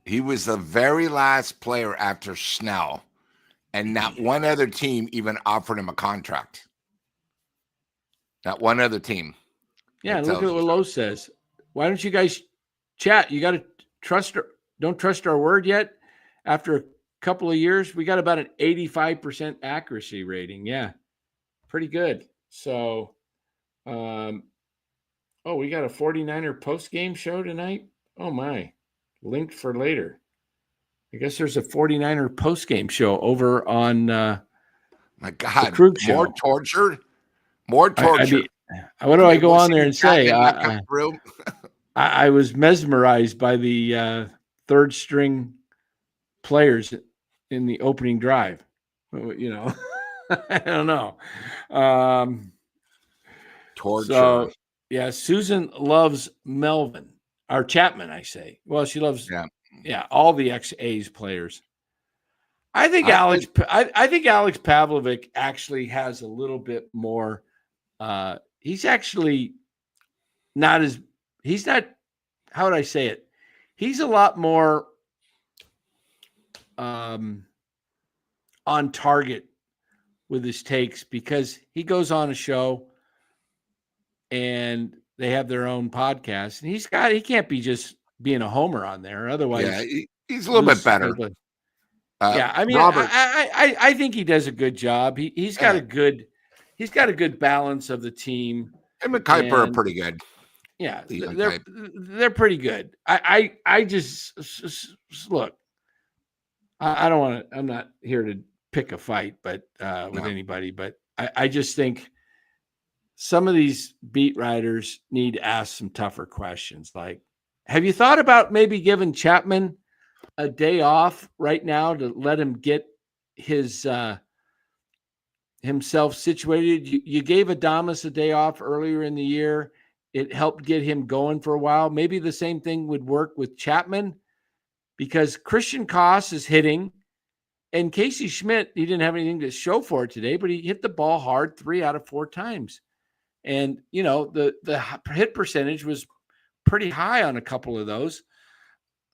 He was the very last player after Snell, and not one other team even offered him a contract. Not one other team. Yeah, look at what Lowe says. Why don't you guys chat? You got to trust her. Don't trust our word yet. After a couple of years, we got about an 85% accuracy rating. Yeah, pretty good. So, oh, we got a 49er post-game show tonight? Oh, my. Linked for later. I guess there's a 49er post-game show over on my God, the Krug show. More torture? More torture. What do I go on there and say? I was mesmerized by the third-string players in the opening drive. You know, I don't know. Torture. So, yeah, Susan loves Melvin, or Chapman, I say. Well, she loves, all the ex-A's players. I think Alex Pavlovic actually has a little bit more. He's actually not as. He's not. How would I say it? He's a lot more on target with his takes because he goes on a show and they have their own podcast, and he can't be just being a homer on there. Otherwise, Yeah, he's a little bit better. Yeah, I mean, Robert, I think he does a good job. He's got a good balance of the team. him and Kuiper are pretty good. Yeah, they're pretty good. I just look. I don't want to. I'm not here to pick a fight, but with anybody. But I just think some of these beat writers need to ask some tougher questions. Like, have you thought about maybe giving Chapman a day off right now to let him get his himself situated? You gave Adames a day off earlier in the year. It helped get him going for a while. Maybe the same thing would work with Chapman because Christian Koss is hitting, and Casey Schmidt, he didn't have anything to show for it today, but he hit the ball hard 3 out of 4 times. And, you know, the hit percentage was pretty high on a couple of those.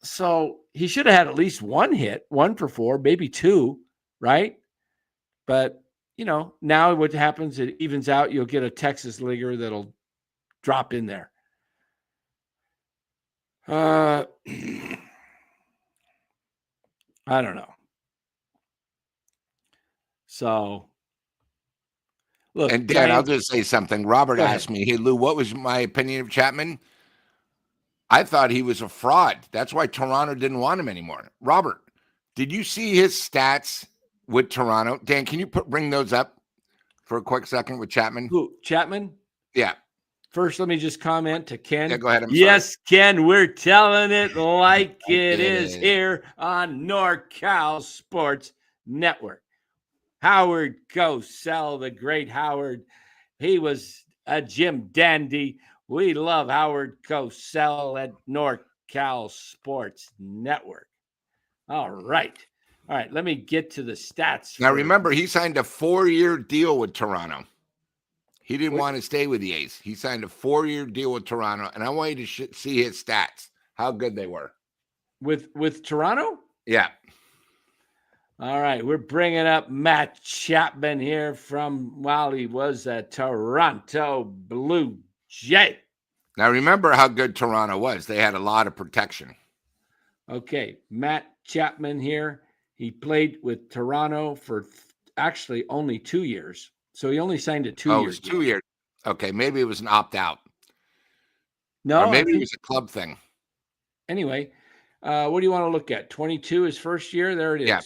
So he should have had at least 1 hit, 1 for 4, maybe 2, right? But, you know, now what happens, it evens out. You'll get a Texas leaguer that'll drop in there. I don't know. So, look. And Dan, I'll just say something. Robert asked me, hey, Lou, what was my opinion of Chapman? I thought he was a fraud. That's why Toronto didn't want him anymore. Robert, did you see his stats with Toronto? Dan, can you bring those up for a quick second with Chapman? Who, Chapman? Yeah. First, let me just comment to Ken. Yeah, go ahead. Yes, Ken, we're telling it like it is here on NorCal Sports Network. Howard Cosell, the great Howard. He was a Jim Dandy. We love Howard Cosell at NorCal Sports Network. All right. Let me get to the stats. Now, remember, he signed a 4-year deal with Toronto. He didn't want to stay with the A's. He signed a 4-year deal with Toronto, and I want you to see his stats, how good they were. With Toronto? Yeah. All right, we're bringing up Matt Chapman here while he was a Toronto Blue Jay. Now, remember how good Toronto was. They had a lot of protection. Okay, Matt Chapman here. He played with Toronto for actually only 2 years. So he only signed a 2 year. Oh, it was 2 years. Okay, maybe it was an opt-out. No, or maybe it was a club thing. Anyway, what do you want to look at? 22 his first year. There it is. Yeah.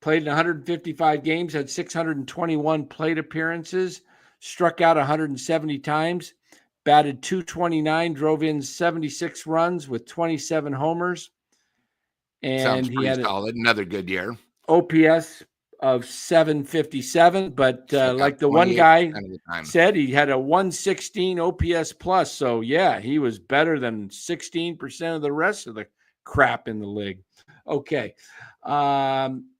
Played in 155 games, had 621 plate appearances, struck out 170 times, batted .229, drove in 76 runs with 27 homers. And sounds he pretty had solid. Another good year. OPS of 757, but like the one guy said, he had a 116 OPS plus. So yeah, he was better than 16% of the rest of the crap in the league. Okay.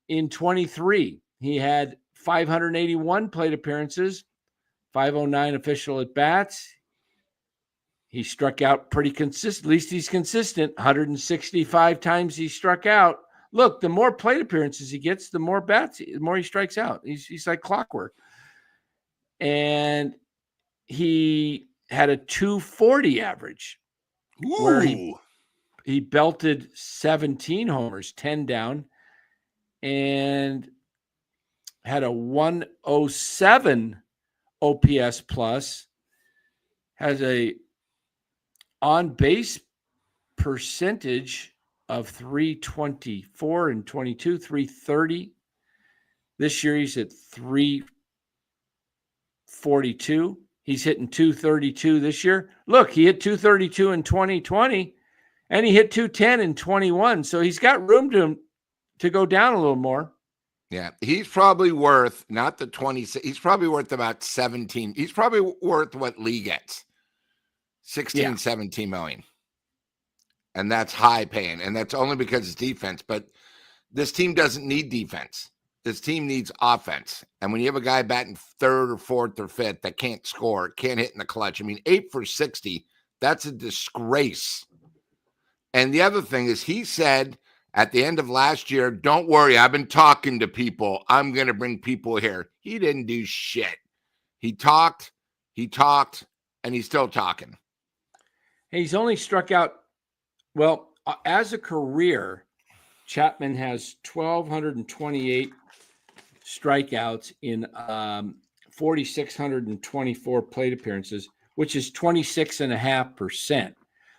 In 23, he had 581 plate appearances, 509 official at bats. He struck out pretty consistent. At least he's consistent. 165 times he struck out. Look, the more plate appearances he gets, the more bats, the more he strikes out. He's like clockwork. And he had a 240 average. Ooh. Where he belted 17 homers, 10 down, and had a 107 OPS plus, has a on-base percentage of 324 and 22, 330. This year he's at 342. He's hitting 232 this year. Look, he hit 232 in 2020, and he hit 210 in 21. So he's got room to go down a little more. Yeah, he's probably worth not the 20. He's probably worth about 17. He's probably worth what Lee gets, 16, 17 million. And that's high paying. And that's only because it's defense. But this team doesn't need defense. This team needs offense. And when you have a guy batting 3rd or 4th or 5th that can't score, can't hit in the clutch. I mean, 8 for 60, that's a disgrace. And the other thing is he said At the end of last year, don't worry, I've been talking to people. I'm going to bring people here. He didn't do shit. He talked, and he's still talking. He's only struck out, well, as a career, Chapman has 1,228 strikeouts in 4,624 plate appearances, which is 26.5%.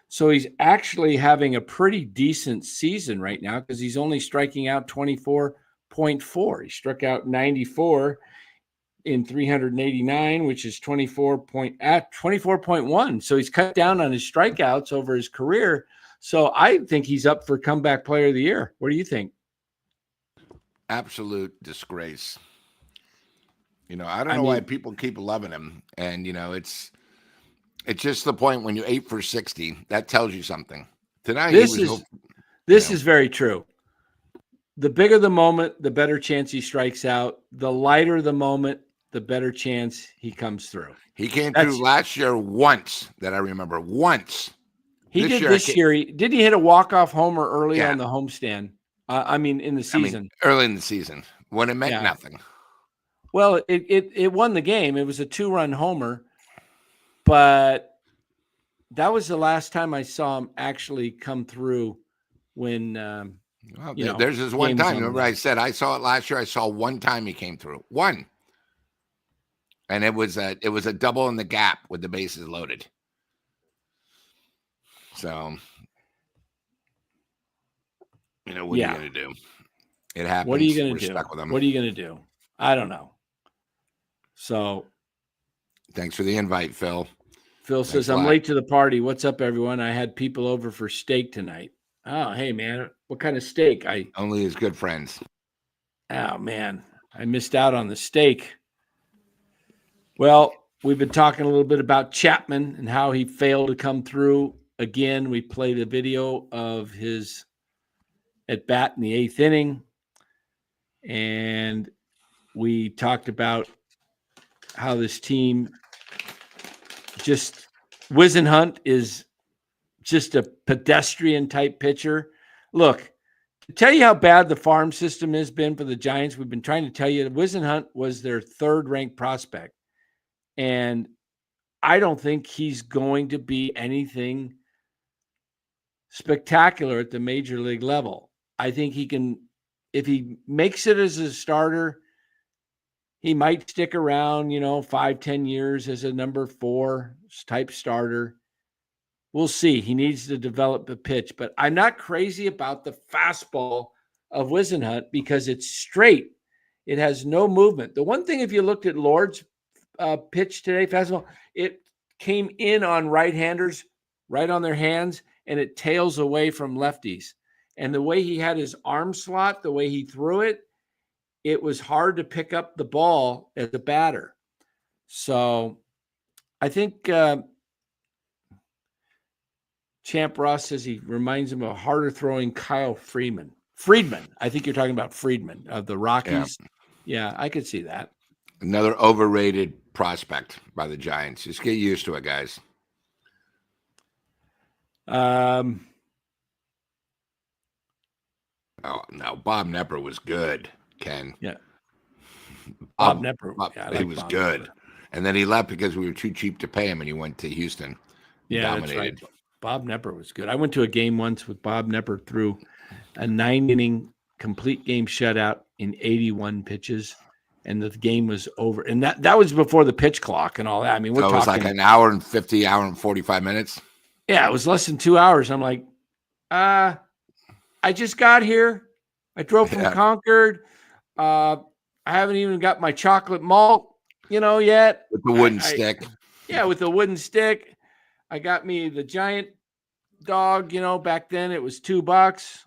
So he's actually having a pretty decent season right now because he's only striking out 24.4. He struck out 94 in 389, which is 24.1. So he's cut down on his strikeouts over his career. So I think he's up for comeback player of the year. What do you think? Absolute disgrace. I don't know why people keep loving him. And, it's just the point when you're 8 for 60, that tells you something. Tonight, this is very true. The bigger the moment, the better chance he strikes out. The lighter the moment, the better chance he comes through. He came through last year once that I remember. Once. He did this year. Did he hit a walk-off homer early on the homestand? In the season. Early in the season when it meant nothing. Well, it won the game. It was a 2-run homer, but that was the last time I saw him actually come through when there's this one time. Remember I said I saw it last year. I saw one time he came through. One. And it was a double in the gap with the bases loaded. So, what are you going to do? It happens. What are you going to do? Stuck with them. What are you going to do? I don't know. So, thanks for the invite, Phil. Phil says, I'm late to the party. What's up, everyone? I had people over for steak tonight. Oh, hey, man. What kind of steak? Only his good friends. Oh, man. I missed out on the steak. Well, we've been talking a little bit about Chapman and how he failed to come through. Again, we played a video of his at bat in the 8th inning. And we talked about how this team Whisenhunt is just a pedestrian type pitcher. Look, to tell you how bad the farm system has been for the Giants, we've been trying to tell you that Whisenhunt was their 3rd ranked prospect. And I don't think he's going to be anything spectacular at the major league level. I think he can, if he makes it as a starter, he might stick around, 5-10 years as a number 4 type starter. We'll see. He needs to develop the pitch, but I'm not crazy about the fastball of Whisenhunt because it's straight. It has no movement. The one thing, if you looked at Lord's pitch today, fastball, it came in on right-handers, right on their hands, and it tails away from lefties. And the way he had his arm slot, the way he threw it, it was hard to pick up the ball as a batter. So I think Champ Ross says he reminds him of a harder throwing Kyle Friedman. I think you're talking about Friedman of the Rockies. Yeah, I could see that. Another overrated prospect by the Giants. Just get used to it, guys. Oh, no, Bob Nepper was good, Ken. Yeah. Bob Nepper. He was good. Nepper. And then he left because we were too cheap to pay him, and he went to Houston. Yeah, dominated. That's right. Bob Nepper was good. I went to a game once with Bob Nepper through a 9-inning complete game shutout in 81 pitches, and the game was over. And that was before the pitch clock and all that. I mean, we're talking. It was like an hour and 45 minutes. Yeah, it was less than 2 hours. I'm like, I just got here. I drove from Concord. I haven't even got my chocolate malt, yet. With the wooden stick. Yeah, with the wooden stick. I got me the giant dog, back then it was $2, $1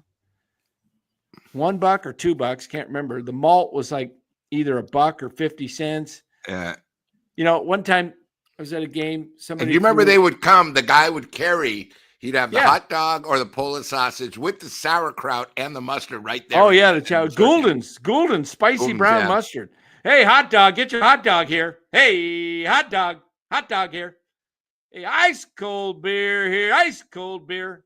or $2, can't remember. The malt was like either $1 or 50 cents. Yeah. One time I was at a game. Somebody. And you remember they would come, the guy would carry, he'd have the hot dog or the Polish sausage with the sauerkraut and the mustard right there. Oh, yeah, the Gulden's spicy brown mustard. Hey, hot dog, get your hot dog here. Hey, hot dog here. Hey, ice cold beer here, ice cold beer.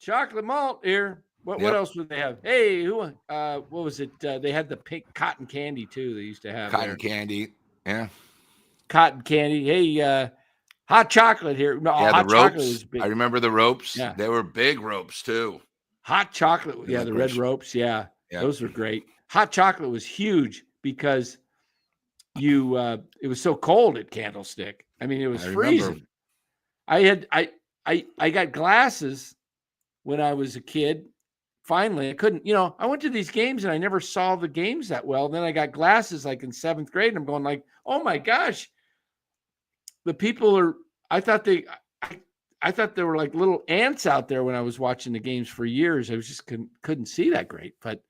Chocolate malt here. What Yep. else would they have? Hey, who? What was it? They had the pink cotton candy too. They used to have Cotton there. candy. Yeah. Cotton candy. Hey, hot chocolate here. No, Yeah, the hot chocolate ropes. was big. I remember the ropes. Yeah. They were big ropes too. Hot chocolate. Yeah, the red Licorice. ropes. Yeah, Yeah. those were great. Hot chocolate was huge because it was so cold at Candlestick. I mean, it was I remember. freezing. I got glasses when I was a kid. Finally, I couldn't, I went to these games and I never saw the games that well. Then I got glasses like in 7th grade and I'm going like, oh my gosh, the people are, I thought they were like little ants out there when I was watching the games for years. I was just couldn't see that great, but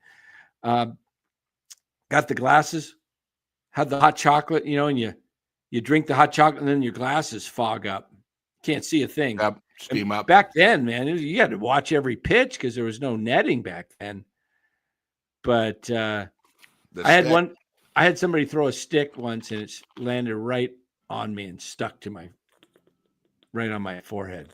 got the glasses, had the hot chocolate, and you drink the hot chocolate and then your glasses fog up. Can't see a thing. Up, steam up. Back then, man, you had to watch every pitch because there was no netting back then. But I had somebody throw a stick once and it landed right on me and stuck to right on my forehead.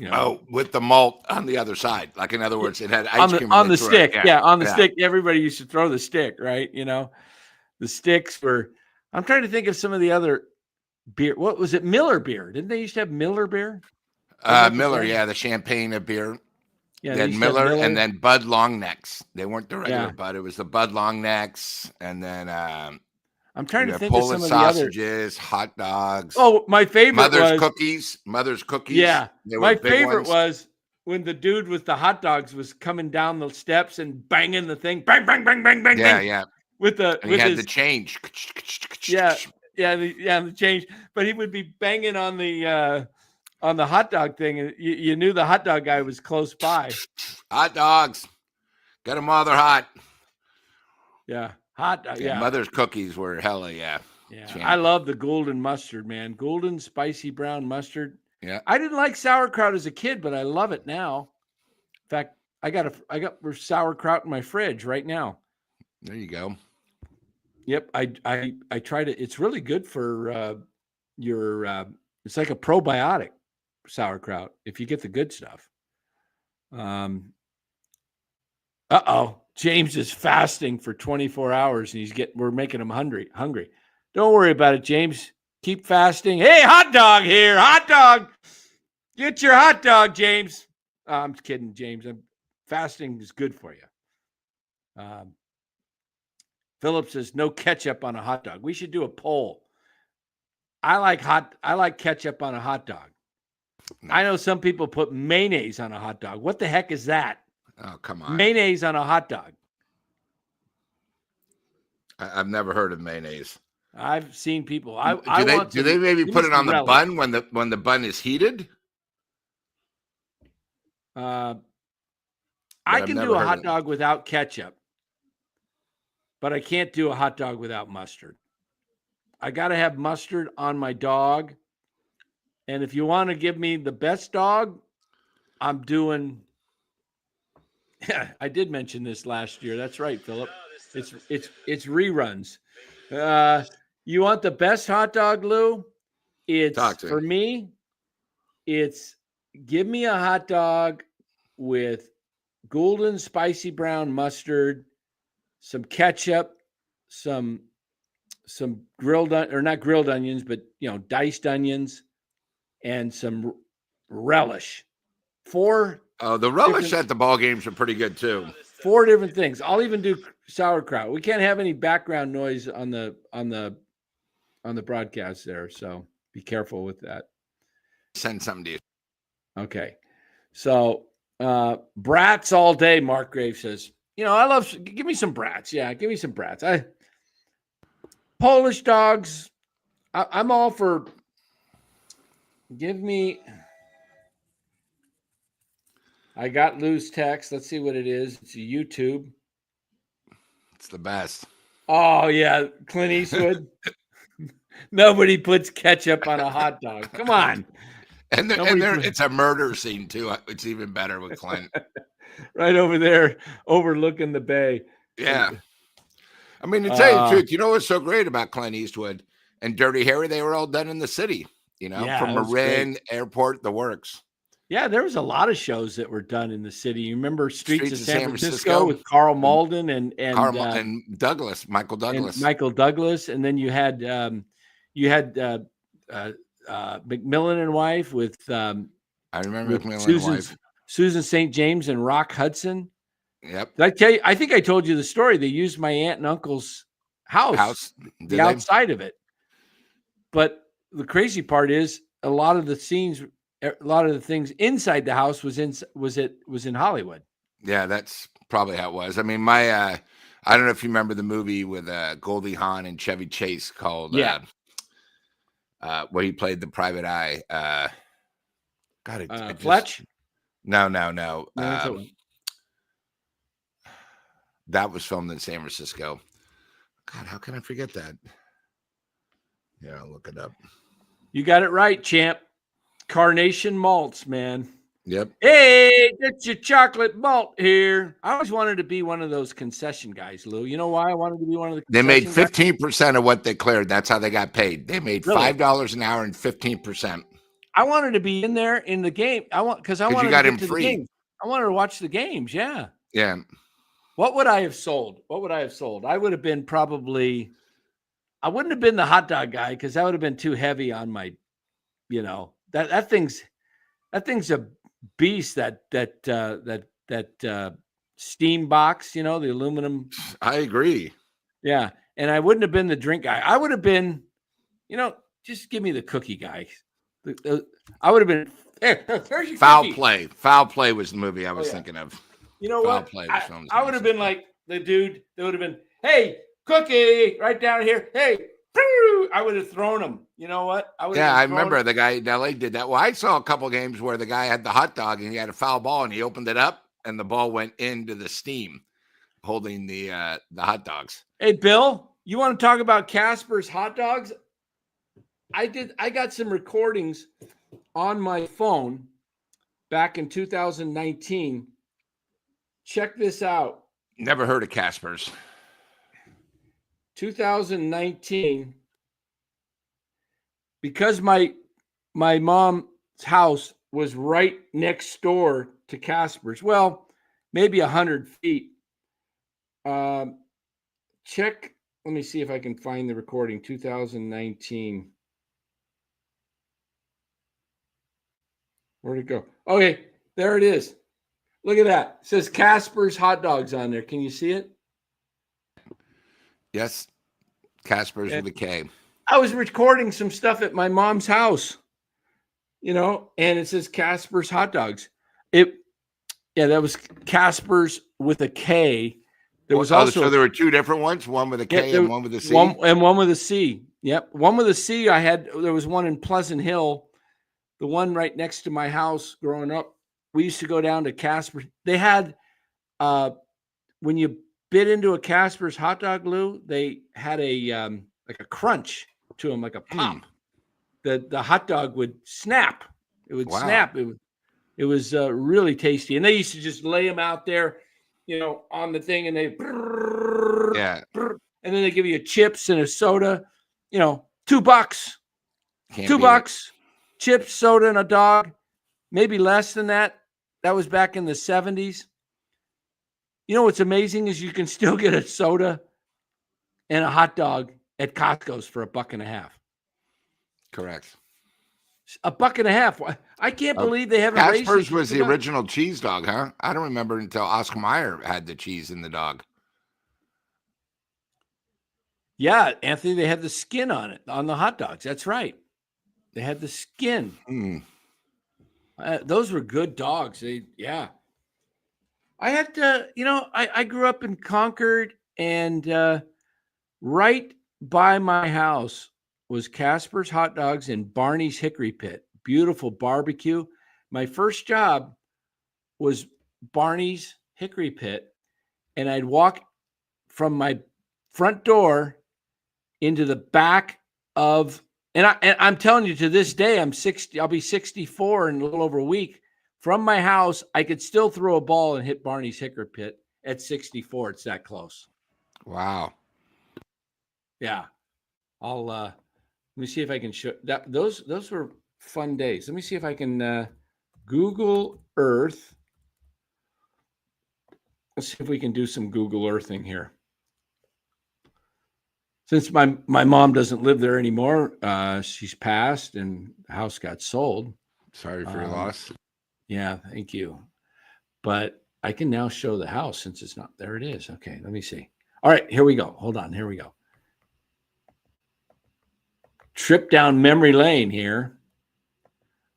Oh, with the malt on the other side. Like, in other words, it had ice cream on the stick. it. Yeah, on the stick. Everybody used to throw the stick, right? The sticks were. I'm trying to think of some of the other beer. What was it? Miller beer. Didn't they used to have Miller beer? Miller, yeah, the champagne of beer. Yeah, then Miller, and then Bud Long Necks. They weren't the regular Bud. It was the Bud Long Necks, and then I'm trying to think of some Polish of the other sausages, hot dogs. Oh, my favorite Mother's was Mother's cookies. Yeah, my favorite ones. was when the dude with the hot dogs was coming down the steps and banging the thing, bang, bang, bang, bang, bang, Yeah, bang, yeah. with he had the change. the change. But he would be banging on the hot dog thing, and you knew the hot dog guy was close by. Hot dogs, got them while they're hot. Yeah, hot dog. Yeah, Mother's cookies were hella Yeah, I love the golden mustard, man. Golden spicy brown mustard. Yeah, I didn't like sauerkraut as a kid, but I love it now. In fact, I got sauerkraut in my fridge right now. There you go. Yep, I tried it. It's really good for your. It's like a probiotic sauerkraut if you get the good stuff. James is fasting for 24 hours and we're making him hungry. Don't worry about it, James. Keep fasting. Hey, hot dog here. Hot dog. Get your hot dog, James. I'm kidding, James. Fasting is good for you. Philip says no ketchup on a hot dog. We should do a poll. I like ketchup on a hot dog. No. I know some people put mayonnaise on a hot dog. What the heck is that? Oh, come on. Mayonnaise on a hot dog. I've never heard of mayonnaise. I've seen people. Do they maybe put it on the bun when the bun is heated? I can do a hot dog without ketchup, but I can't do a hot dog without mustard. I got to have mustard on my dog. And if you want to give me the best dog, I'm doing. I did mention this last year. That's right, Philip. It's reruns. You want the best hot dog, Lou? For me. It's give me a hot dog with golden spicy brown mustard, some ketchup, some not grilled onions, but diced onions, and some relish. The relish at the ball games are pretty good too. 4 different things. I'll even do sauerkraut. We can't have any background noise on the broadcast there, so be careful with that. Send something to you. Okay. So brats all day, Mark Graves says. Give me some brats. Yeah, give me some brats. Polish dogs. I'm all for give me. I got Lou's text. Let's see what it is. It's a YouTube. It's the best. Oh, yeah. Clint Eastwood. Nobody puts ketchup on a hot dog. Come on. And it's a murder scene, too. It's even better with Clint. Right over there, overlooking the bay. Yeah. I mean, to tell you the truth, you know what's so great about Clint Eastwood and Dirty Harry? They were all done in the city, from Marin, airport, the works. Yeah, there was a lot of shows that were done in the city. You remember Streets of San Francisco Francisco with Carl Malden and and Douglas, Michael and Douglas. Michael Douglas, and then you had McMillan and Wife with I remember McMillan and Susan Wife. Susan St. James and Rock Hudson. Yep. Did I tell you? I think I told you the story. They used my aunt and uncle's house Did the they? outside of it. But the crazy part is a lot of the scenes, a lot of the things inside the house was in Hollywood. Yeah, that's probably how it was. I mean, I don't know if you remember the movie with Goldie Hawn and Chevy Chase called where he played the private eye. Fletch? No. No, That was filmed in San Francisco. God, how can I forget that? Yeah, I'll look it up. You got it right, champ. Carnation Malts, man. Yep. Hey, get your chocolate malt here. I always wanted to be one of those concession guys, Lou. You know why I wanted to be one of the They made concession 15% of what they cleared. That's how they got paid. They made Really? $5 an hour and 15%. I wanted to be in there in the game. Because I wanted you got to him get to free. the games. I wanted to watch the games. Yeah. Yeah. What would I have sold? I would have been I wouldn't have been the hot dog guy because that would have been too heavy on my, that thing's a beast. That steam box, the aluminum. I agree. Yeah, and I wouldn't have been the drink guy. I would have been, just give me the cookie guy. I would have been. There's your Foul cookie. Play. Foul Play was the movie I was thinking of. You know Foul what? Play was filmed in I would have been like the dude that would have been, hey, cookie, right down here. Hey, I would have thrown him. You know what? I remember the guy in LA did that. Well, I saw a couple games where the guy had the hot dog and he had a foul ball and he opened it up and the ball went into the steam holding the hot dogs. Hey, Bill, you want to talk about Casper's hot dogs? I got some recordings on my phone back in 2019. Check this out. Never heard of Casper's. 2019, because my mom's house was right next door to Casper's. Well, maybe 100 feet. Check. Let me see if I can find the recording. 2019. Where'd it go? Okay, there it is. Look at that. It says Casper's hot dogs on there. Can you see it? Yes. Casper's with a K. I was recording some stuff at my mom's house, and it says Casper's hot dogs. That was Casper's with a K. There was also so there were two different ones, one with a K and one with a C. One with a C. Yep. One with a C. There was one in Pleasant Hill, the one right next to my house growing up. We used to go down to Casper's. They had, when you bit into a Casper's hot dog, Lou, they had a like a crunch to them, like a pop. The hot dog would snap. It would snap. It was really tasty. And they used to just lay them out there, on the thing, and they and then they give you chips and a soda. $2. $2. Chips, soda, and a dog. Maybe less than that. That was back in the 70s. What's amazing is you can still get a soda and a hot dog at Costco's for $1.50. Correct. $1.50. I can't believe they haven't raised it. Casper's was the original cheese dog, huh? I don't remember until Oscar Mayer had the cheese in the dog. Yeah, Anthony, they had the skin on it, on the hot dogs. That's right. They had the skin. Those were good dogs. I had to, I grew up in Concord, and right by my house was Casper's Hot Dogs and Barney's Hickory Pit. Beautiful barbecue. My first job was Barney's Hickory Pit, and I'd walk from my front door into the back of, and I'm telling you, to this day, I'll be 64 in a little over a week. From my house, I could still throw a ball and hit Barney's Hickory Pit at 64. It's that close. Wow. Yeah. Let me see if I can show that. Those were fun days. Let me see if I can Google Earth. Let's see if we can do some Google Earthing here. Since my mom doesn't live there anymore, she's passed and the house got sold. Sorry for your loss. Yeah, thank you. But I can now show the house since it's not there. It is. Okay, let me see. All right, here we go. Hold on. Here we go. Trip down memory lane here.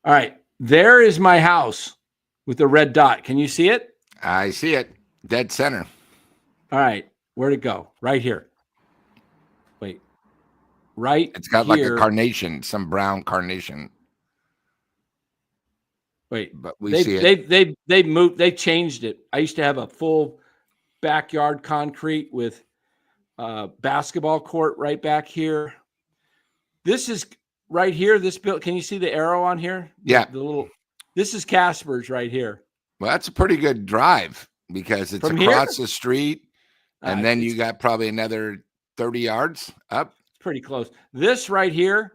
All right, there is my house with the red dot. Can you see it? I see it. Dead center. All right, where'd it go? Right here. Wait, right. It's got here. like a carnation, some brown carnation. Wait, but we see it. They moved. They changed it. I used to have a full backyard concrete with basketball court right back here. This is right here. This build. Can you see the arrow on here? Yeah. The little. This is Casper's right here. Well, that's a pretty good drive because it's From across here? the street, and then you got probably another 30 yards up. It's pretty close. This right here,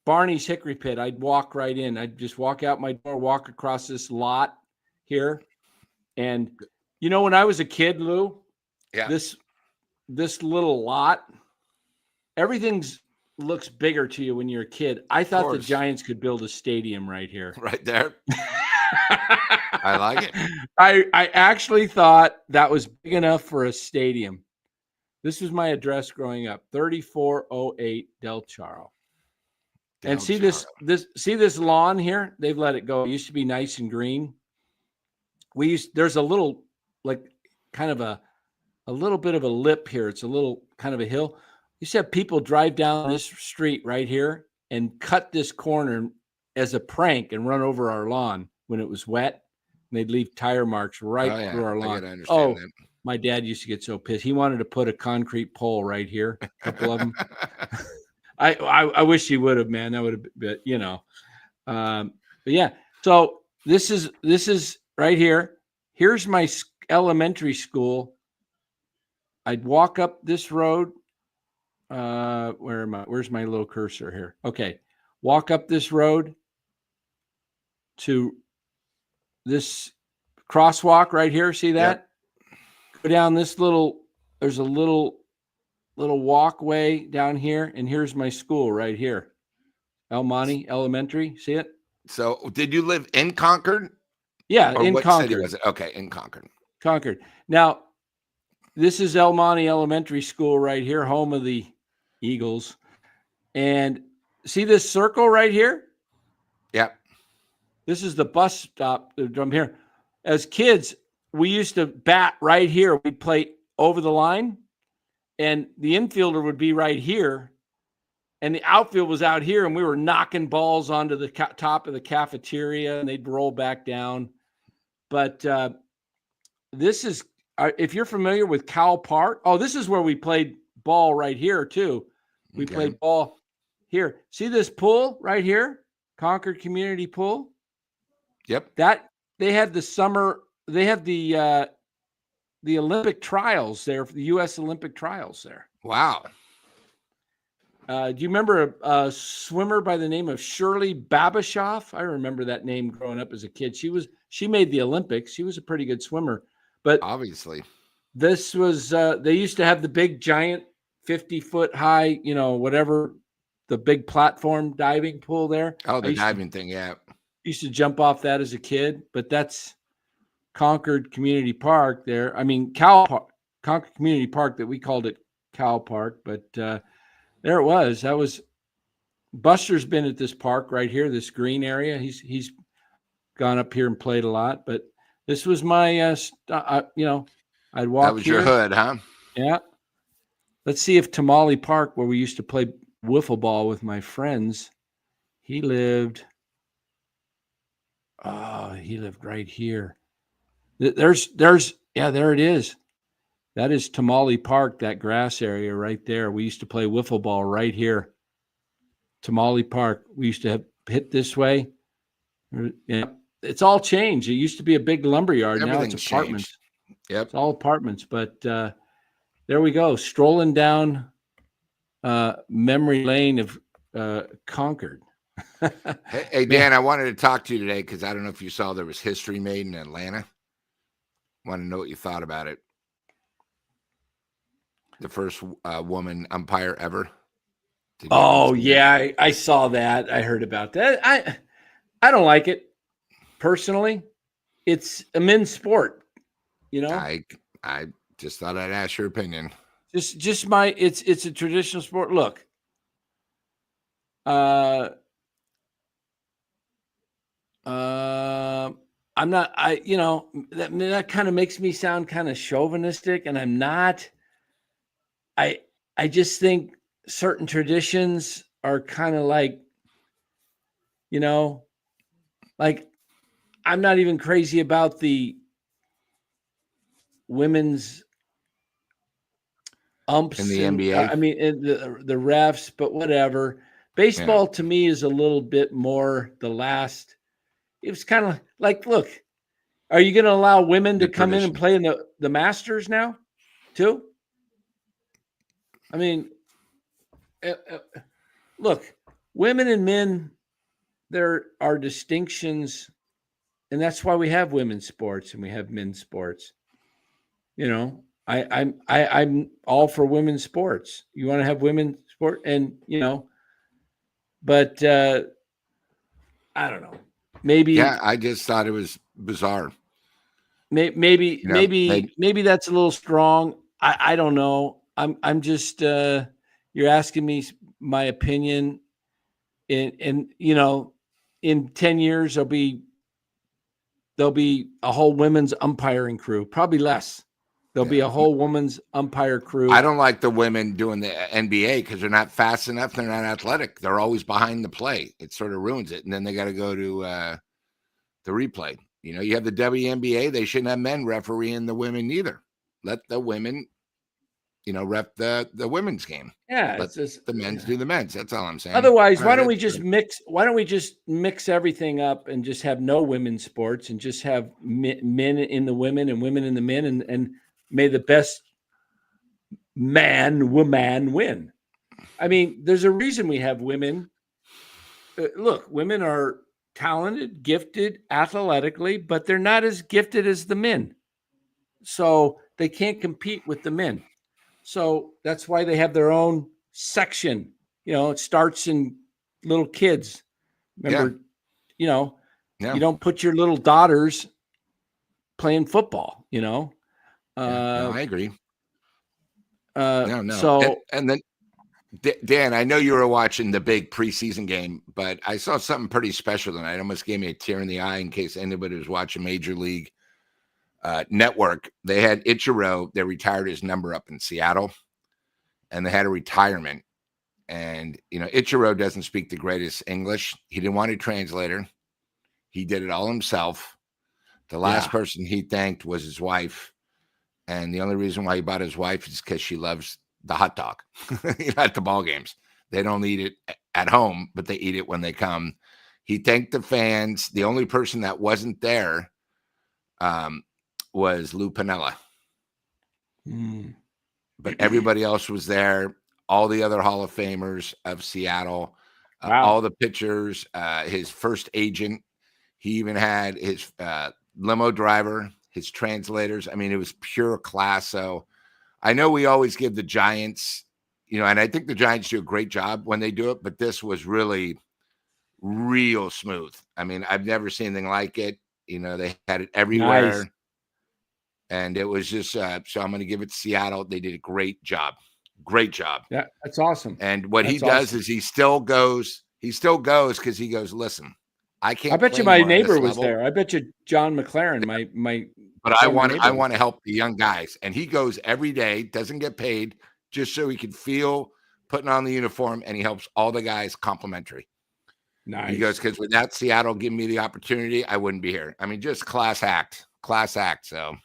Barney's Hickory Pit. I'd walk right in. I'd just walk out my door, walk across this lot here. And you know, when I was a kid, Lou, Yeah. this little lot, everything's looks bigger to you when you're a kid. I thought the Giants could build a stadium right here. Right there. I like it. I actually thought that was big enough for a stadium. This was my address growing up, 3408 Del Charro. And see this lawn here? They've let it go. It used to be nice and green. There's a little, like, kind of a little bit of a lip here. It's a little kind of a hill. You said people drive down this street right here and cut this corner as a prank and run over our lawn when it was wet. And they'd leave tire marks right through our lawn. That. My dad used to get so pissed. He wanted to put a concrete pole right here, a couple of them. I wish he would have, man. That would have been, you know. But yeah. So this is right here. Here's my elementary school. I'd walk up this road. Where am I? Where's my little cursor here? Okay. Walk up this road to this crosswalk right here. See that? Yep. Go down this there's a little walkway down here. And here's my school right here. El Monte Elementary. See it? So did you live in Concord? Yeah, or in what Concord. City was it? Okay, in Concord. Concord. Now, this is El Monte Elementary School right here, home of the Eagles. And see this circle right here? Yep. This is the bus stop from here. As kids, we used to bat right here. We'd play over the line, and the infielder would be right here, and the outfield was out here, and we were knocking balls onto the top of the cafeteria, and they'd roll back down. But this is, if you're familiar with Cal Park, this is where we played ball right here, too. We played ball here. See this pool right here? Concord Community Pool? Yep. That they had the Olympic trials there, the U.S. Olympic trials there. Wow. Do you remember a swimmer by the name of Shirley Babashoff? I remember that name growing up as a kid. She made the Olympics. She was a pretty good swimmer. But obviously, this was they used to have the big giant 50-foot high, whatever, the big platform diving pool there. Oh, the diving thing, yeah. Used to jump off that as a kid, but that's Concord Community Park there. I mean, Concord Community Park, that we called it Cal Park, but there it was. That was Buster's been at this park right here, this green area. He's gone up here and played a lot, but this was my I'd walk. That was here. Your hood, huh? Yeah. Let's see if Tamale Park, where we used to play wiffle ball with my friends, he lived right here. There it is. That is Tamale Park, that grass area right there. We used to play wiffle ball right here. Tamale Park. We used to hit this way. Yeah, it's all changed. It used to be a big lumberyard. Now it's apartments. Changed. Yep. It's all apartments. But there we go. Strolling down memory lane of Concord. Hey, Dan, I wanted to talk to you today because I don't know if you saw there was history made in Atlanta. Want to know what you thought about it. The first woman umpire ever. Oh yeah, I saw that. I heard about that. I don't like it personally. It's a men's sport, you know. I just thought I'd ask your opinion. Just it's a traditional sport. Look, I'm not. That kind of makes me sound kind of chauvinistic, and I'm not. I just think certain traditions are kind of like, like I'm not even crazy about the women's umps in the NBA. I mean, the refs, but whatever. Baseball to me is a little bit more the last. It was kind of like, look, are you going to allow women to come in and play in the Masters now, too? I mean, look, women and men, there are distinctions, and that's why we have women's sports and we have men's sports. I'm all for women's sports. You want to have women's sport, and but I don't know. Maybe I just thought it was bizarre. Maybe that's a little strong. I don't know. I'm just you're asking me my opinion, and in 10 years there'll be a whole women's umpiring crew, probably less. There'll be a whole women's umpire crew. I don't like the women doing the NBA because they're not fast enough. They're not athletic. They're always behind the play. It sort of ruins it. And then they got to go to the replay. You have the WNBA. They shouldn't have men refereeing the women either. Let the women, rep the women's game. Yeah. Let the men's do the men's. That's all I'm saying. Otherwise, why don't we just mix everything up and just have no women's sports and just have men in the women and women in the men, and may the best woman win. I mean, there's a reason we have women. Look, women are talented, gifted, athletically, but they're not as gifted as the men. So they can't compete with the men. So that's why they have their own section. It starts in little kids. Remember, you don't put your little daughters playing football, I agree. No. So, and then, Dan, I know you were watching the big preseason game, but I saw something pretty special tonight. It almost gave me a tear in the eye in case anybody was watching Major League Network. They had Ichiro. They retired his number up in Seattle, and they had a retirement. And, Ichiro doesn't speak the greatest English. He didn't want a translator. He did it all himself. The last person he thanked was his wife. And the only reason why he bought his wife is because she loves the hot dog at the ball games. They don't eat it at home, but they eat it when they come. He thanked the fans. The only person that wasn't there was Lou Piniella. But everybody else was there. All the other Hall of Famers of Seattle, all the pitchers, his first agent. He even had his limo driver, his translators. I mean, it was pure class. So I know we always give the Giants, and I think the Giants do a great job when they do it, but this was really real smooth. I mean, I've never seen anything like it. They had it everywhere. Nice. And it was just, so I'm going to give it to Seattle. They did a great job. Great job. Yeah, that's awesome. And what he does is he still goes because he goes, listen, I can't. I bet you my neighbor was there. I bet you John McLaren, my. But I want to help the young guys. And he goes every day, doesn't get paid, just so he can feel putting on the uniform, and he helps all the guys complimentary. Nice. He goes, because without Seattle giving me the opportunity, I wouldn't be here. I mean, just class act. So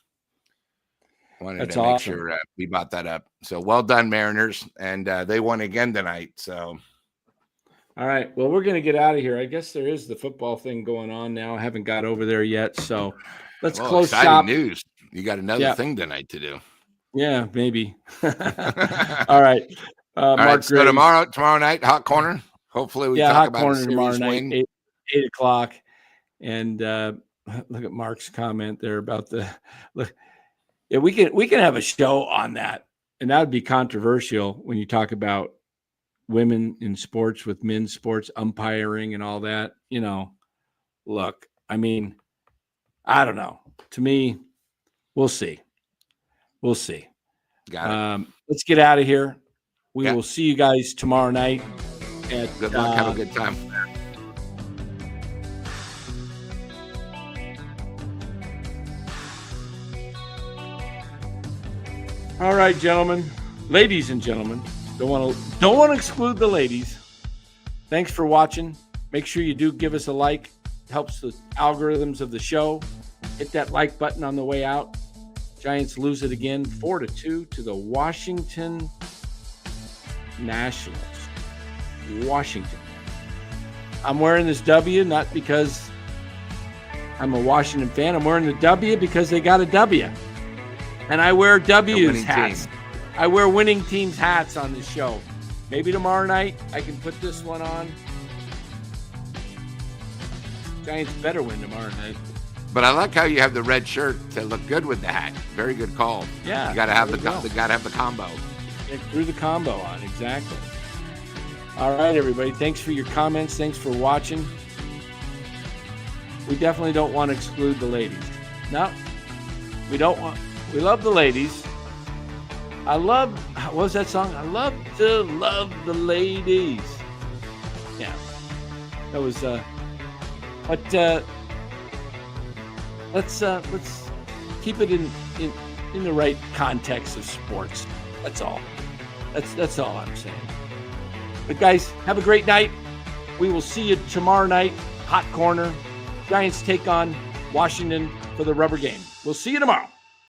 I wanted to make sure we brought that up. So well done, Mariners. And they won again tonight. So. All right. Well, we're going to get out of here. I guess there is the football thing going on now. I haven't got over there yet. So let's close shop. News. You got another thing tonight to do. Yeah, maybe. All right. All right. So tomorrow night, Hot Corner. Hopefully we Yeah, talk hot about a corner tomorrow series night, win. 8 o'clock. And look at Mark's comment there about the look. Yeah, we can have a show on that, and that would be controversial when you talk about women in sports with men's sports umpiring and all that. Look, I mean, I don't know. To me, we'll see. We'll see. Got it. Let's get out of here. We Yeah. will see you guys tomorrow night. Good luck. Have a good time. All right, gentlemen, ladies and gentlemen. Don't want to exclude the ladies. Thanks for watching. Make sure you do give us a like. Helps the algorithms of the show. Hit that like button on the way out. Giants lose it again, 4-2 to the Washington Nationals. Washington. I'm wearing this W not because I'm a Washington fan. I'm wearing the W because they got a W. And I wear W's hats. Team. I wear winning teams hats on this show. Maybe tomorrow night I can put this one on. Giants better win tomorrow night. But I like how you have the red shirt to look good with the hat. Very good call. Yeah, you got to have there you go. got to have the combo. It threw the combo on, exactly. All right, everybody. Thanks for your comments. Thanks for watching. We definitely don't want to exclude the ladies. No, we don't want. We love the ladies. What was that song? I love to love the ladies. Yeah, that was. But let's keep it in the right context of sports. That's all. That's all I'm saying. But guys, have a great night. We will see you tomorrow night. Hot corner. Giants take on Washington for the rubber game. We'll see you tomorrow.